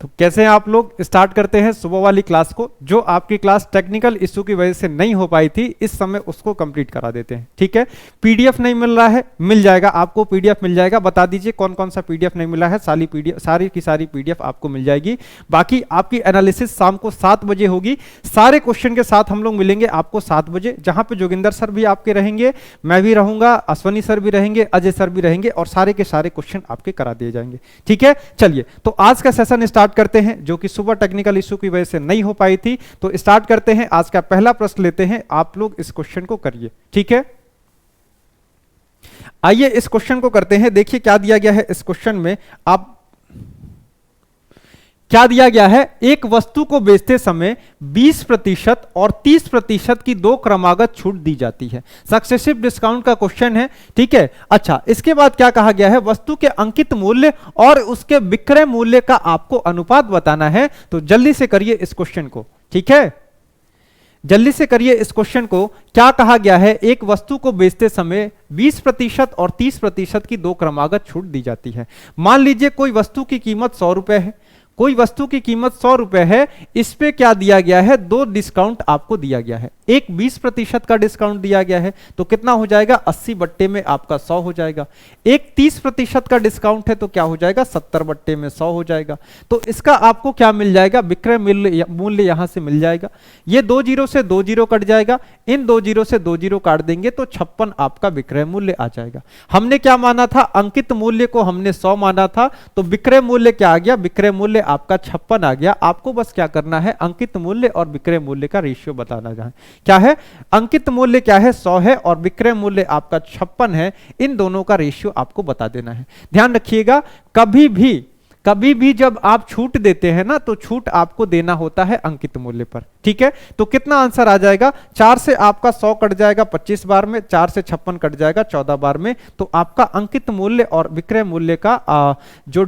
तो कैसे हैं आप लोग? स्टार्ट करते हैं सुबह वाली क्लास को। जो आपकी क्लास टेक्निकल इशू की वजह से नहीं हो पाई थी, इस समय उसको कंप्लीट करा देते हैं। ठीक है, पीडीएफ नहीं मिल रहा है, मिल जाएगा आपको, पीडीएफ मिल जाएगा। बता दीजिए कौन कौन सा पीडीएफ नहीं मिला है। सारी की सारी पीडीएफ आपको मिल जाएगी। बाकी आपकी एनालिसिस शाम को 7 बजे होगी। सारे क्वेश्चन के साथ हम लोग मिलेंगे आपको 7 बजे, जहां पे जोगिंदर सर भी आपके रहेंगे, मैं भी रहूंगा, अश्वनी सर भी रहेंगे, अजय सर भी रहेंगे, और सारे के सारे क्वेश्चन आपके करा दिए जाएंगे। ठीक है, चलिए तो आज का सेशन स्टार्ट करते हैं, जो कि सुबह टेक्निकल इशू की वजह से नहीं हो पाई थी। तो स्टार्ट करते हैं। आज का पहला प्रश्न लेते हैं, आप लोग इस क्वेश्चन को करिए। ठीक है, आइए इस क्वेश्चन को करते हैं। देखिए क्या दिया गया है इस क्वेश्चन में। आप क्या दिया गया है, एक वस्तु को बेचते समय 20% और 30% की दो क्रमागत छूट दी जाती है। सक्सेसिव डिस्काउंट का क्वेश्चन है। ठीक है, अच्छा, इसके बाद क्या कहा गया है, वस्तु के अंकित मूल्य और उसके विक्रय मूल्य का आपको अनुपात बताना है। तो जल्दी से करिए इस क्वेश्चन को। ठीक है, जल्दी से करिए इस क्वेश्चन को। क्या कहा गया है, एक वस्तु को बेचते समय 20% और 30% की दो क्रमागत छूट दी जाती है। मान लीजिए कोई वस्तु की कीमत 100 रुपए है, कोई वस्तु की कीमत 100 रुपए है। इस पे क्या दिया गया है, दो डिस्काउंट आपको दिया गया है। एक 20% का डिस्काउंट दिया गया है, तो कितना हो जाएगा, 80 बट्टे में आपका 100 हो जाएगा। एक 30% का डिस्काउंट है, तो क्या हो जाएगा, 70 बट्टे में 100 हो जाएगा। तो इसका आपको क्या मिल जाएगा, विक्रय मूल्य यहां से मिल जाएगा। ये 2 जीरो से 2 जीरो कट जाएगा, इन 2 जीरो से 2 जीरो काट देंगे तो 56 आपका विक्रय मूल्य आ जाएगा। हमने क्या माना था, अंकित मूल्य को हमने 100 माना था, तो विक्रय मूल्य क्या आ गया, विक्रय मूल्य आपका 56 आ गया। आपको बस क्या करना है, अंकित मूल्य और विक्रय मूल्य का रेशियो बताना है। क्या है, अंकित मूल्य क्या है, 100 है, और विक्रय मूल्य आपका 56 है। इन दोनों का रेशियो आपको बता देना है। ध्यान रखिएगा, कभी भी जब आप छूट देते हैं ना, तो छूट आपको देना होता है अंकित मूल्य पर। ठीक है, तो कितना आंसर आ जाएगा, 4 से आपका 100 कट जाएगा 25 बार में, 4 से 56 कट जाएगा 14 बार में। तो आपका अंकित मूल्य और विक्रय मूल्य का जो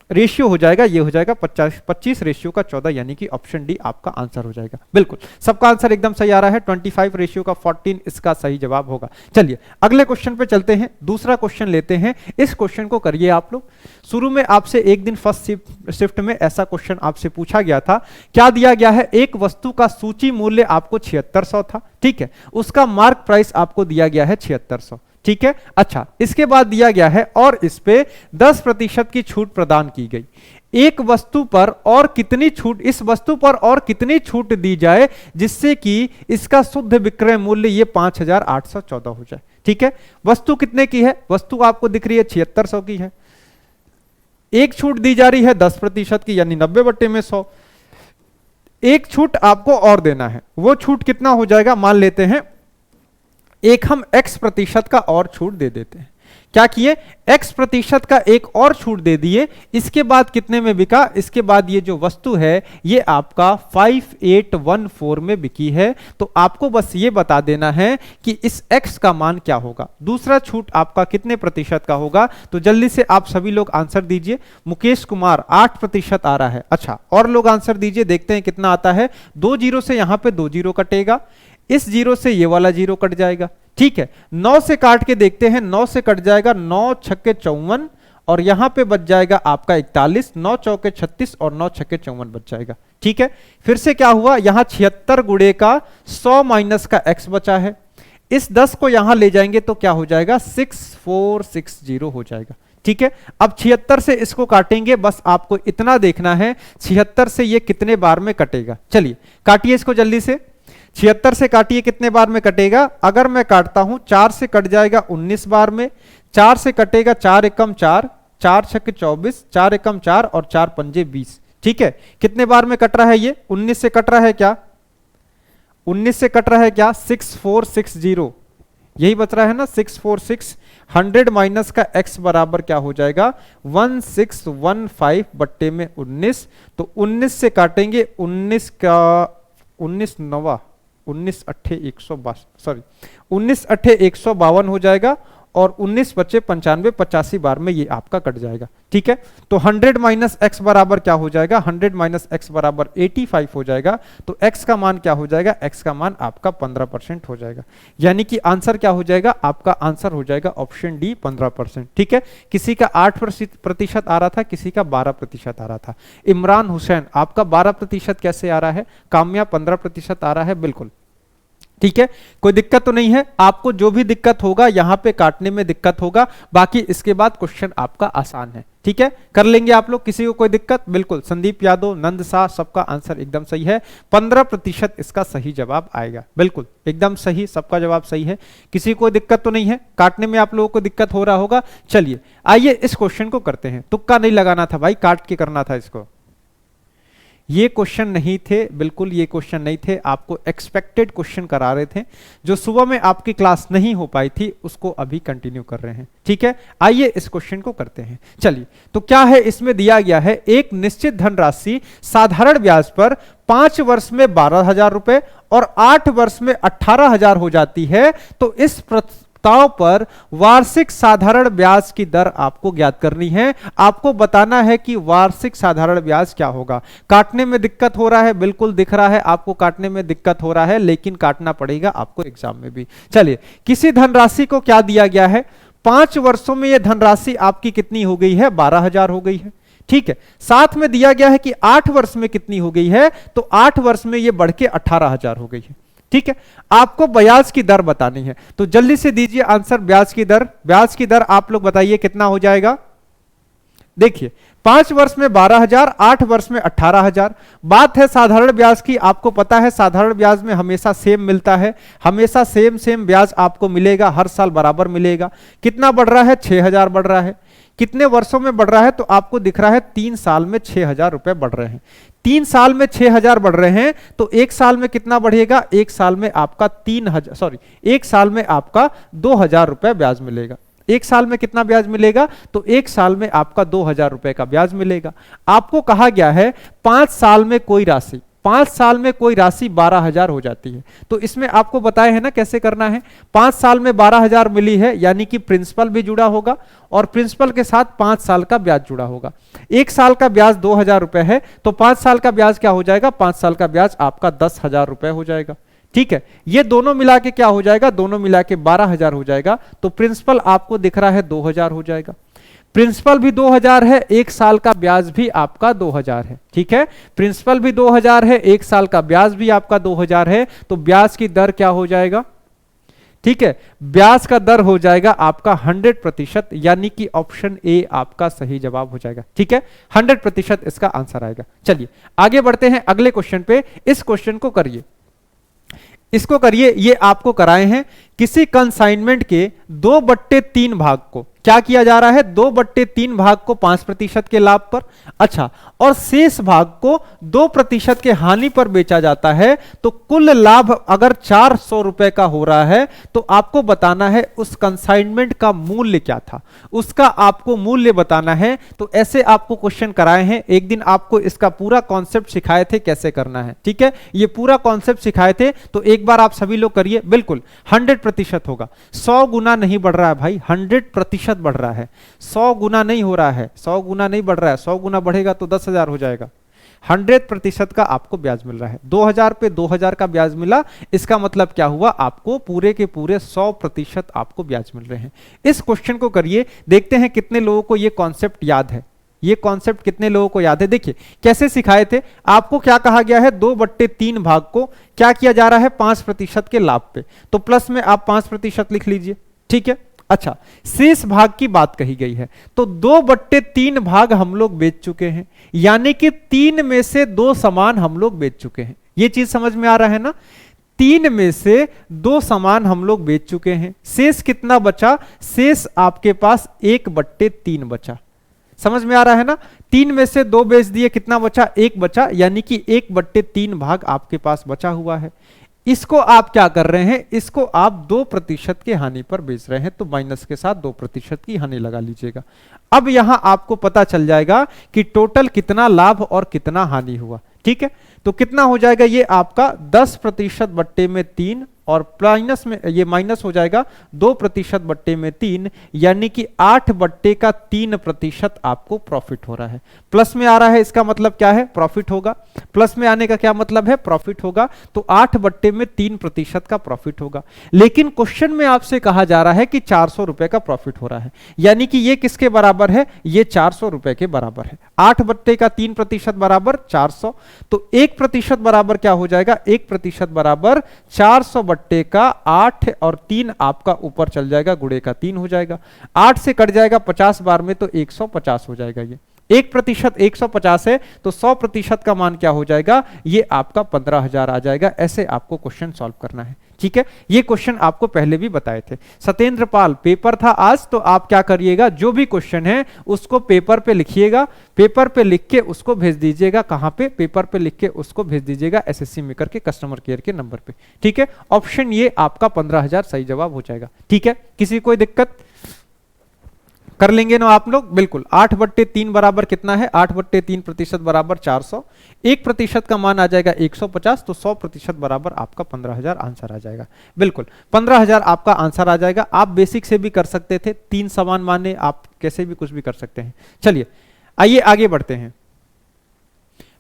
रेशियो हो जाएगा, ये हो जाएगा 25 रेशियो का 14, यानी कि ऑप्शन डी आपका आंसर हो जाएगा। बिल्कुल सबका आंसर एकदम सही आ रहा है। 25 रेशियो का 14 इसका सही जवाब होगा। चलिए अगले क्वेश्चन पे चलते हैं, दूसरा क्वेश्चन लेते हैं। इस क्वेश्चन को करिए आप लोग। शुरू में आपसे एक दिन फर्स्ट शिफ्ट में ऐसा क्वेश्चन आपसे पूछा गया था। क्या दिया गया है, एक वस्तु का सूची मूल्य आपको 7600 था। ठीक है, उसका मार्क प्राइस आपको दिया गया है 7600। ठीक है, अच्छा, इसके बाद दिया गया है और इस पे 10% की छूट प्रदान की गई। एक वस्तु पर और कितनी छूट, इस वस्तु पर और कितनी छूट दी जाए जिससे कि इसका शुद्ध विक्रय मूल्य ये 5814 हो जाए। ठीक है, वस्तु कितने की है, वस्तु आपको दिख रही है 7600 की है। एक छूट दी जा रही है 10% की, यानी 90 बट्टे में 100। एक छूट आपको और देना है, वो छूट कितना हो जाएगा, मान लेते हैं एक हम x% का और छूट दे देते हैं। क्या किए, x% का एक और छूट दे दिए। इसके बाद कितने में बिका, इसके बाद ये जो वस्तु है ये आपका 5814 में बिकी है। तो आपको बस ये बता देना है कि इस x का मान क्या होगा। दूसरा छूट आपका कितने प्रतिशत का होगा, तो जल्दी से आप सभी लोग आंसर दीजिए। मुकेश कुमार 8% आ रहा है। अच्छा, और लोग आंसर दीजिए, देखते हैं कितना आता है। 2 जीरो से यहां पे 2 जीरो कटेगा, इस जीरो से ये वाला जीरो कट जाएगा। ठीक है, 9 से काट के देखते हैं, 9 से कट जाएगा 9 छक्के 54, और यहां पे बच जाएगा आपका 41, 9 चौके 36 और 9 छक्के 54 बच जाएगा। ठीक है, फिर से क्या हुआ, यहां 76 गुणे का 100 माइनस का x बचा है। इस 10 को यहां ले जाएंगे तो क्या हो जाएगा, 6460 हो जाएगा। ठीक है, अब 76 से इसको काटेंगे, बस आपको इतना देखना है 76 से ये कितने बार में कटेगा। चलिए काटिए इसको जल्दी से, 76 से काटिए कितने बार में कटेगा। अगर मैं काटता हूं, 4 से कट जाएगा 19 बार में, 4 से कटेगा 4 एकम 4, 4 छक्के 24, 4 एकम 4 और 4 पंजे 20। ठीक है, कितने बार में कट रहा है ये, 19 से कट रहा है क्या, 19 से कट रहा है क्या, 6460, यही बच रहा है ना, 646। 100 माइनस का x बराबर क्या हो जाएगा, 1615 बट्टे में 19। तो 19 से काटेंगे, 19 का 19 नवा 19 अट्ठे 152 हो जाएगा, और 19 बचे 95, 85 बार में ये आपका कट जाएगा। ठीक है, तो 100 माइनस एक्स बराबर क्या हो जाएगा, 100 माइनस एक्स बराबर 85 हो जाएगा। तो एक्स का मान क्या हो जाएगा, एक्स का मान आपका 15% हो जाएगा। यानी कि आंसर क्या हो जाएगा, आपका आंसर हो जाएगा ऑप्शन डी 15%। ठीक है, किसी का 8% आ रहा था, किसी का 12% आ रहा था। इमरान हुसैन आपका 12% कैसे आ रहा है, काम्या 15% आ रहा है, बिल्कुल ठीक है, कोई दिक्कत तो नहीं है। आपको जो भी दिक्कत होगा यहां पे काटने में दिक्कत होगा, बाकी इसके बाद क्वेश्चन आपका आसान है। ठीक है, कर लेंगे आप लोग, किसी को कोई दिक्कत, बिल्कुल। संदीप यादव, नंद शाह, सबका आंसर एकदम सही है। 15% इसका सही जवाब आएगा, बिल्कुल एकदम सही, सबका जवाब सही है। किसी को दिक्कत तो नहीं है, काटने में आप लोगों को दिक्कत हो रहा होगा। चलिए आइए इस क्वेश्चन को करते हैं। तुक्का नहीं लगाना था भाई, काट के करना था इसको। ये क्वेश्चन नहीं थे, बिल्कुल ये क्वेश्चन नहीं थे, आपको एक्सपेक्टेड क्वेश्चन करा रहे थे। जो सुबह में आपकी क्लास नहीं हो पाई थी उसको अभी कंटिन्यू कर रहे हैं। ठीक है, आइए इस क्वेश्चन को करते हैं। चलिए, तो क्या है, इसमें दिया गया है एक निश्चित धनराशि साधारण ब्याज पर 5 वर्ष में 12,000 रुपए और 8 वर्ष में 18,000 हो जाती है। तो इस प्रस्ताव पर वार्षिक साधारण ब्याज की दर आपको ज्ञात करनी है। आपको बताना है कि वार्षिक साधारण ब्याज क्या होगा। काटने में दिक्कत हो रहा है, बिल्कुल दिख रहा है आपको काटने में दिक्कत हो रहा है, लेकिन काटना पड़ेगा आपको एग्जाम में भी। चलिए, किसी धनराशि को क्या दिया गया है, 5 वर्षों में यह धनराशि आपकी कितनी हो गई है, 12,000 हो गई है। ठीक है, साथ में दिया गया है कि 8 वर्ष में कितनी हो गई है, तो 8 वर्ष में यह बढ़ के 18,000 हो गई है। ठीक है, आपको ब्याज की दर बतानी है, तो जल्दी से दीजिए आंसर। ब्याज की दर, ब्याज की दर आप लोग बताइए कितना हो जाएगा। देखिए, 5 वर्ष में 12,000, 8 वर्ष में 18,000। बात है साधारण ब्याज की, आपको पता है साधारण ब्याज में हमेशा सेम मिलता है, हमेशा सेम ब्याज आपको मिलेगा, हर साल बराबर मिलेगा। कितना बढ़ रहा है, 6,000 बढ़ रहा है। कितने वर्षों में बढ़ रहा है, तो आपको दिख रहा है 3 साल में 6,000 रुपए बढ़ रहे हैं। 3 साल में 6,000 बढ़ रहे हैं, तो 1 साल में कितना बढ़ेगा, 1 साल में आपका 1 साल में आपका 2,000 रुपए ब्याज मिलेगा। 1 साल में कितना ब्याज मिलेगा, तो 1 साल में आपका 2,000 रुपए का ब्याज मिलेगा। आपको कहा गया है 5 साल में कोई राशि, 5 साल में कोई राशि 12,000 हो जाती है। तो इसमें आपको बताया है ना कैसे करना है। 5 साल में 12,000 मिली है, यानी कि प्रिंसिपल भी जुड़ा होगा और प्रिंसिपल के साथ 5 साल का ब्याज जुड़ा होगा। 1 साल का ब्याज 2,000 रुपए है, तो 5 साल का ब्याज क्या हो जाएगा, 5 साल का ब्याज आपका 10,000 रुपए हो जाएगा। ठीक है, ये दोनों मिला के क्या हो जाएगा, दोनों मिला के 12,000 हो जाएगा। तो प्रिंसिपल आपको दिख रहा है 2,000 हो जाएगा, प्रिंसिपल भी 2,000 है, 1 साल का ब्याज भी आपका 2,000 है। ठीक है, प्रिंसिपल भी 2,000 है, 1 साल का ब्याज भी आपका 2,000 है। तो ब्याज की दर क्या हो जाएगा, ठीक है, ब्याज का दर हो जाएगा आपका 100%, यानी कि ऑप्शन ए आपका सही जवाब हो जाएगा। ठीक है, 100% इसका आंसर आएगा। चलिए आगे बढ़ते हैं अगले क्वेश्चन पे। इस क्वेश्चन को करिए, इसको करिए। ये आपको कराए हैं किसी कंसाइनमेंट के 2/3 भाग को क्या किया जा रहा है, 2/3 भाग को 5% के लाभ पर, अच्छा, और शेष भाग को 2% के हानि पर बेचा जाता है। तो कुल लाभ अगर 400 रुपए का हो रहा है, तो आपको बताना है उस कंसाइनमेंट का मूल्य क्या था, उसका आपको मूल्य बताना है। तो ऐसे आपको क्वेश्चन कराए हैं, एक दिन आपको इसका पूरा कॉन्सेप्ट सिखाए थे कैसे करना है। ठीक है, ये पूरा कॉन्सेप्ट सिखाए थे, तो एक बार आप सभी लोग करिए। बिल्कुल 100% होगा, 100 गुना नहीं बढ़ रहा है भाई, 100% बढ़ रहा है। 100 गुना नहीं हो रहा है, 100 गुना नहीं बढ़ रहा है। 100 गुना बढ़ेगा तो 10,000 हो जाएगा। 100% का आपको ब्याज मिल रहा है। 2,000 पे 2,000 का ब्याज मिला, इसका मतलब क्या हुआ, आपको पूरे के पूरे 100% आपको ब्याज मिल रहे हैं। इस क्वेश्चन को करिए, देखते हैं कितने लोगों को ये कॉन्सेप्ट याद है। ये कॉन्सेप्ट कितने लोगों को याद है। देखिए कैसे सिखाए थे आपको, क्या कहा गया है, 2/3 भाग को क्या किया जा रहा है, 5% के लाभ पे, तो प्लस में आप 5% लिख लीजिए। ठीक है, अच्छा, शेष भाग की बात कही गई है, तो 2/3 भाग हम लोग बेच चुके हैं, यानी कि 3 में से 2 सामान हम लोग बेच चुके हैं। ये चीज समझ में आ रहा है ना, 3 में से 2 सामान हम लोग बेच चुके हैं। शेष कितना बचा, शेष आपके पास 1/3 बचा। समझ में आ रहा है ना, 3 में से 2 बेच दिए, कितना बचा, 1 बचा, यानी कि 1/3 भाग आपके पास बचा हुआ है। इसको आप क्या कर रहे हैं, इसको आप 2% के हानि पर बेच रहे हैं, तो माइनस के साथ 2% की हानि लगा लीजिएगा। अब यहां आपको पता चल जाएगा कि टोटल कितना लाभ और कितना हानि हुआ। ठीक है, तो कितना हो जाएगा, ये आपका 10% बट्टे में 3 और माइनस में ये माइनस हो जाएगा 2% बट्टे में 3, यानी कि 8/3% आपको प्रॉफिट हो रहा है। प्लस में आ रहा है, इसका मतलब क्या है, प्रॉफिट होगा। प्लस में आने का क्या मतलब है, प्रॉफिट होगा। तो 8/3% का प्रॉफिट होगा। लेकिन क्वेश्चन में आपसे कहा जा रहा है कि 400 रुपए का प्रॉफिट हो रहा है, यानी कि ये किसके बराबर है, ये 400 रुपए के बराबर है। 8/3% बराबर 400, तो 1% बराबर क्या हो जाएगा, 1% बराबर 400 बट्टे का 8 और 3 आपका ऊपर चल जाएगा, गुणे का 3 हो जाएगा। 8 से कट जाएगा 50 बार में, तो 150 हो जाएगा। ये 1% 150 है, तो 100% का मान क्या हो जाएगा, ये आपका 15,000 आ जाएगा। ऐसे आपको क्वेश्चन सॉल्व करना है, ठीक है। ये क्वेश्चन आपको पहले भी बताए थे। सत्येंद्र पाल, पेपर था आज, तो आप क्या करिएगा, जो भी क्वेश्चन है उसको पेपर पे लिखिएगा, पेपर पे लिख के उसको भेज दीजिएगा। कहां पे, पेपर पे लिख के उसको भेज दीजिएगा एसएससी मेकर के कस्टमर केयर के नंबर पे, ठीक है। ऑप्शन ये आपका 15,000 सही जवाब हो जाएगा, ठीक है। किसी कोई दिक्कत, कर लेंगे ना आप लोग, बिल्कुल। 8/3 बराबर कितना है, 8/3% बराबर 400, 1% का मान आ जाएगा 150, तो 100% बराबर आपका 15,000 आंसर आ जाएगा। बिल्कुल 15,000 आपका आंसर आ जाएगा। आप बेसिक से भी कर सकते थे, 3 समान माने, आप कैसे भी कुछ भी कर सकते हैं। चलिए आइए आगे बढ़ते हैं।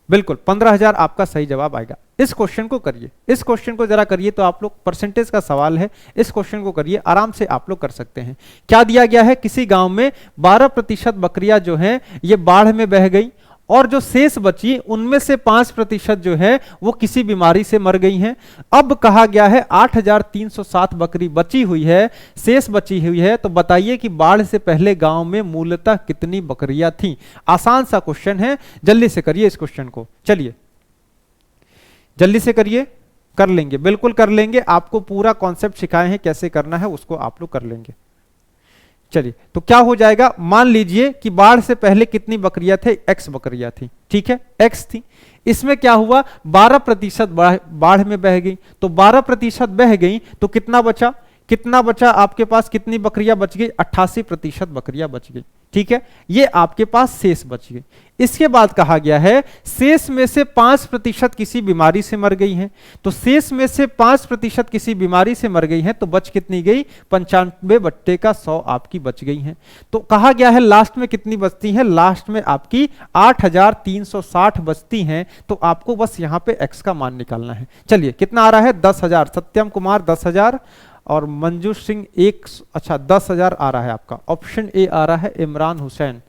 बिल्कुल 15,000 आपका सही जवाब आएगा। इस क्वेश्चन को करिए, इस क्वेश्चन को जरा करिए, तो आप लोग परसेंटेज का सवाल है, इस क्वेश्चन को करिए, आराम से आप लोग कर सकते हैं। क्या दिया गया है, किसी गांव में 12% बकरियां जो हैं ये बाढ़ में बह गई, और जो शेष बची उनमें से 5% जो है वो किसी बीमारी से मर गई हैं। अब कहा गया है 8,307 बकरी बची हुई है, शेष बची हुई है, तो बताइए कि बाढ़ से पहले गांव में मूलतः कितनी बकरियां थीं। आसान सा क्वेश्चन है, जल्दी से करिए इस क्वेश्चन को। चलिए जल्दी से करिए, कर लेंगे, बिल्कुल कर लेंगे। आपको पूरा कॉन्सेप्ट सिखाए हैं, कैसे करना है उसको आप लोग कर लेंगे। चलिए तो क्या हो जाएगा, मान लीजिए कि बाढ़ से पहले कितनी बकरियां थे, x बकरियां थी, ठीक है, x थी। इसमें क्या हुआ, 12% बाढ़ में बह गई, तो 12% बह गई तो कितना बचा, कितना बचा आपके पास, कितनी बकरियां बच गई, 88% बकरियां बच गई, ठीक है। ये आपके पास शेष बच गई। इसके बाद कहा गया है शेष में से 5% किसी बीमारी से मर गई हैं, तो शेष में से 5% किसी बीमारी से मर गई हैं, तो बच कितनी गई, 95/100 आपकी बच गई हैं। तो कहा गया है लास्ट में कितनी बचती हैं, लास्ट में आपकी 8,360 बचती हैं। तो आपको बस यहां पे x का मान निकालना है। चलिए कितना आ रहा है, 10,000। सत्यम कुमार 10,000 और मंजू सिंह 10,000 आ रहा है आपका। ऑप्शन ए आ रहा है इमरान हुसैन।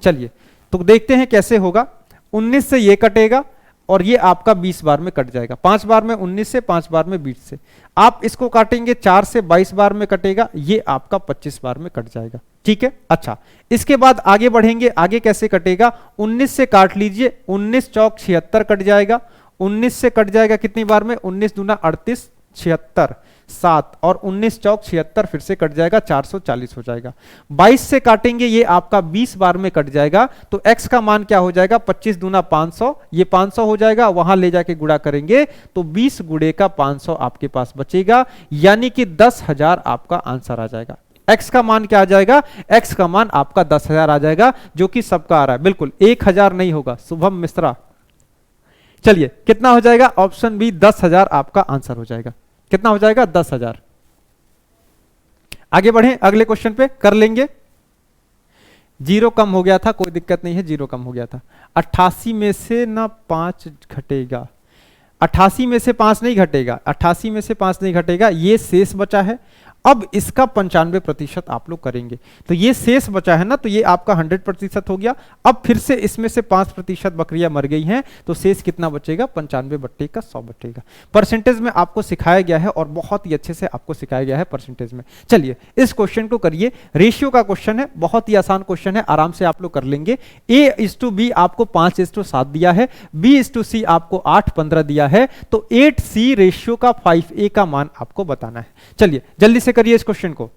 चलिए तो देखते हैं कैसे होगा। 19 से ये कटेगा और ये आपका 20 बार में कट जाएगा। 5 बार में 19 से, 5 बार में 20 से। आप इसको काटेंगे 4 से 22 बार में कटेगा, ये आपका 25 बार में कट जाएगा, ठीक है। अच्छा इसके बाद आगे बढ़ेंगे, आगे कैसे कटेगा, 19 से काट लीजिए, 19 चौक 76 कट जाएगा। 19 से कट जाएगा कितनी बार में, 19 दूना 38, 76 7 और 19 चौक 76 फिर से कट जाएगा, 440 हो जाएगा। 22 से काटेंगे, ये आपका 20 बार में कट जाएगा, तो x का मान क्या हो जाएगा, 25 दूना 500, ये 500 हो जाएगा, वहां ले जाके गुणा करेंगे तो 20 गुणे का 500 आपके पास बचेगा, यानी कि 10,000 आपका आंसर आ जाएगा। x का मान क्या आ जाएगा, x का मान आपका 10,000 आ जाएगा, जो कि सबका आ रहा है, बिल्कुल 1,000 नहीं होगा। शुभम मिश्रा, चलिए कितना हो जाएगा, ऑप्शन बी 10,000 आपका आंसर हो जाएगा। कितना हो जाएगा, 10,000। आगे बढ़े अगले क्वेश्चन पे, कर लेंगे। 0 कम हो गया था, कोई दिक्कत नहीं है, 0 कम हो गया था। 88 में से ना 5 घटेगा, 88 में से 5 नहीं घटेगा, 88 में से 5 नहीं घटेगा, ये शेष बचा है। अब इसका 95% आप लोग करेंगे, तो ये शेष बचा है ना, तो ये आपका 100% हो गया। अब फिर से इसमें से 5% बकरियां मर गई हैं, तो शेष कितना बचेगा, 95/100 बचेगा। परसेंटेज में आपको सिखाया गया है और बहुत ही अच्छे से आपको सिखाया गया है परसेंटेज में। चलिए इस क्वेश्चन को करिए, रेशियो का क्वेश्चन है, बहुत ही आसान क्वेश्चन है, आराम से आप लोग कर लेंगे। A:B आपको 5:7 दिया है, B:C आपको 8:15 दिया है, तो 8C रेशियो का 5A का मान आपको बताना है। चलिए जल्दी से करिए इस क्वेश्चन को,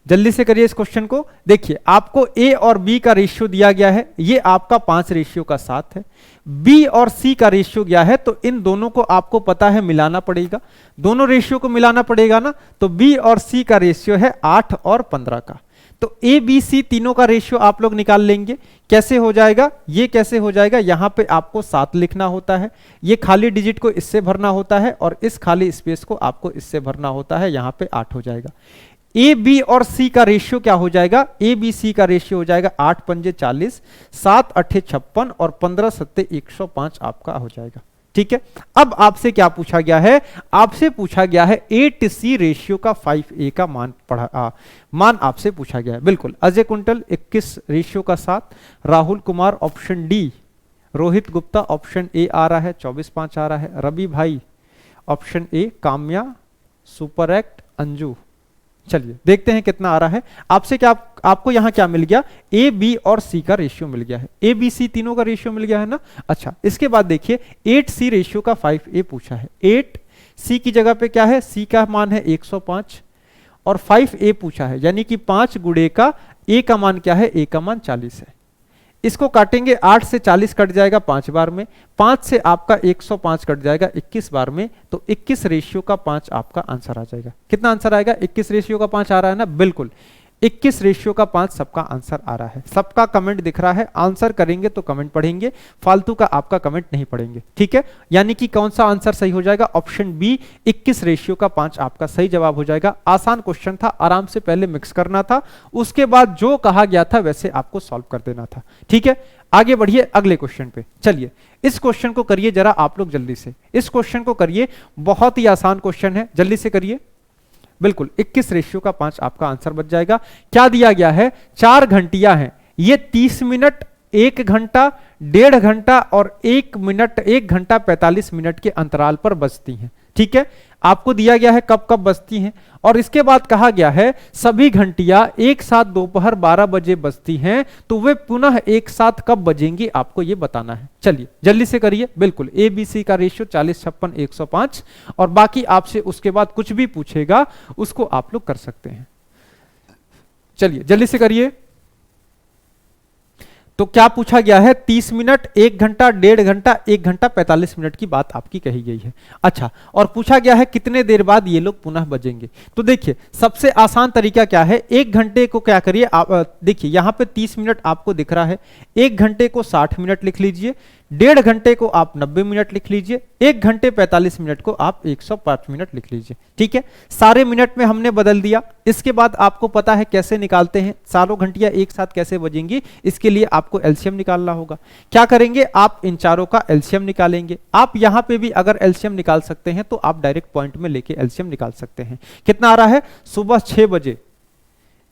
जल्दी से करिए इस क्वेश्चन को। देखिए आपको ए और बी का रेशियो दिया गया है, ये आपका 5 रेशियो का 7 है। बी और सी का रेशियो गया है, तो इन दोनों को आपको पता है मिलाना पड़ेगा, दोनों रेशियो को मिलाना पड़ेगा ना। तो बी और सी का रेशियो है 8 और 15 का। तो ए बी सी तीनों का रेशियो आप लोग निकाल लेंगे। कैसे हो जाएगा, ये कैसे हो जाएगा, यहां पे आपको 7 लिखना होता है, ये खाली डिजिट को इससे भरना होता है और इस खाली स्पेस को आपको इससे भरना होता है, यहां पे 8 हो जाएगा। ए बी और सी का रेशियो क्या हो जाएगा, ए बी सी का रेशियो हो जाएगा 8 पंजे 40, 7 अट्ठे 56 और 15 सत्ते 105 आपका हो जाएगा। ठीक है, अब आपसे क्या पूछा गया है, आपसे पूछा गया है 8C रेशियो का 5A का मान आपसे पूछा गया है। बिल्कुल, अजय कुंटल 21 रेशियो का 7, Rahul Kumar option D, Rohit Gupta option A आ रहा है 24/5 आ रहा है, रवि भाई option A, Kamya, super act, Anju. चलिए देखते हैं कितना आ रहा है। आपसे क्या आपको यहां क्या मिल गया, ए बी और सी का रेशियो मिल गया है, ए बी सी तीनों का रेशियो मिल गया है ना। अच्छा, इसके बाद देखिए 8C रेशियो का 5A पूछा है। 8C की जगह पे क्या है, सी का मान है 105 और 5A पूछा है, यानी कि 5 गुणे का ए का मान क्या है, ए का मान 40 है। इसको काटेंगे, 8 से 40 कट जाएगा 5 बार में, 5 से आपका 105 कट जाएगा 21 बार में, तो 21 रेशियो का 5 आपका आंसर आ जाएगा। कितना आंसर आएगा, 21 रेशियो का 5 आ रहा है ना, बिल्कुल 21 रेशियो का 5 सबका आंसर आ रहा है। सबका कमेंट दिख रहा है, आंसर करेंगे तो कमेंट पढ़ेंगे, फालतू का आपका कमेंट नहीं पढ़ेंगे। ठीक है, यानी कि कौन सा आंसर सही हो जाएगा, ऑप्शन बी 21 रेशियो का 5 आपका सही जवाब हो जाएगा। आसान क्वेश्चन था, आराम से पहले मिक्स करना था, उसके बाद जो कहा गया था वैसे आपको सॉल्व कर देना था। ठीक है, आगे बढ़िए अगले क्वेश्चन पे। चलिए इस क्वेश्चन को करिए जरा आप लोग जल्दी से, इस क्वेश्चन को करिए, बहुत ही आसान क्वेश्चन है, जल्दी से करिए। बिल्कुल 21 रेशियो का 5 आपका आंसर बच जाएगा। क्या दिया गया है, 4 घंटियां हैं, ये 30 मिनट, 1 घंटा, 1.5 घंटा और 1 मिनट, 1 घंटा 45 मिनट के अंतराल पर बजती हैं। ठीक है, आपको दिया गया है कब कब बजती हैं, और इसके बाद कहा गया है सभी घंटियां एक साथ दोपहर 12 बजे बजती हैं, तो वे पुनः एक साथ कब बजेंगी आपको ये बताना है। चलिए जल्दी से करिए। बिल्कुल, ए बी सी का रेशियो 40 56 105, और बाकी आपसे उसके बाद कुछ भी पूछेगा उसको आप लोग कर सकते हैं। चलिए जल्दी से करिए। तो क्या पूछा गया है, 30 मिनट, 1 घंटा, 1.5 घंटा, 1 घंटा 45 मिनट की बात आपकी कही गई है। अच्छा, और पूछा गया है कितने देर बाद ये लोग पुनः बजेंगे। तो देखिए सबसे आसान तरीका क्या है, 1 घंटे को क्या करिए आप, देखिए यहां पे 30 मिनट आपको दिख रहा है, 1 घंटे को 60 मिनट लिख लीजिए, 1.5 घंटे को आप 90 मिनट लिख लीजिए, 1 घंटे 45 मिनट को आप 105 मिनट लिख लीजिए। ठीक है, सारे मिनट में हमने बदल दिया। इसके बाद आपको पता है कैसे निकालते हैं, सारों घंटियां एक साथ कैसे बजेंगी, इसके लिए आपको एलसीएम निकालना होगा। क्या करेंगे, आप इन चारों का एलसीएम निकालेंगे। आप यहां पे भी अगर एलसीएम निकाल सकते हैं तो आप डायरेक्ट पॉइंट में लेके एलसीएम निकाल सकते हैं। कितना आ रहा है, सुबह 6 बजे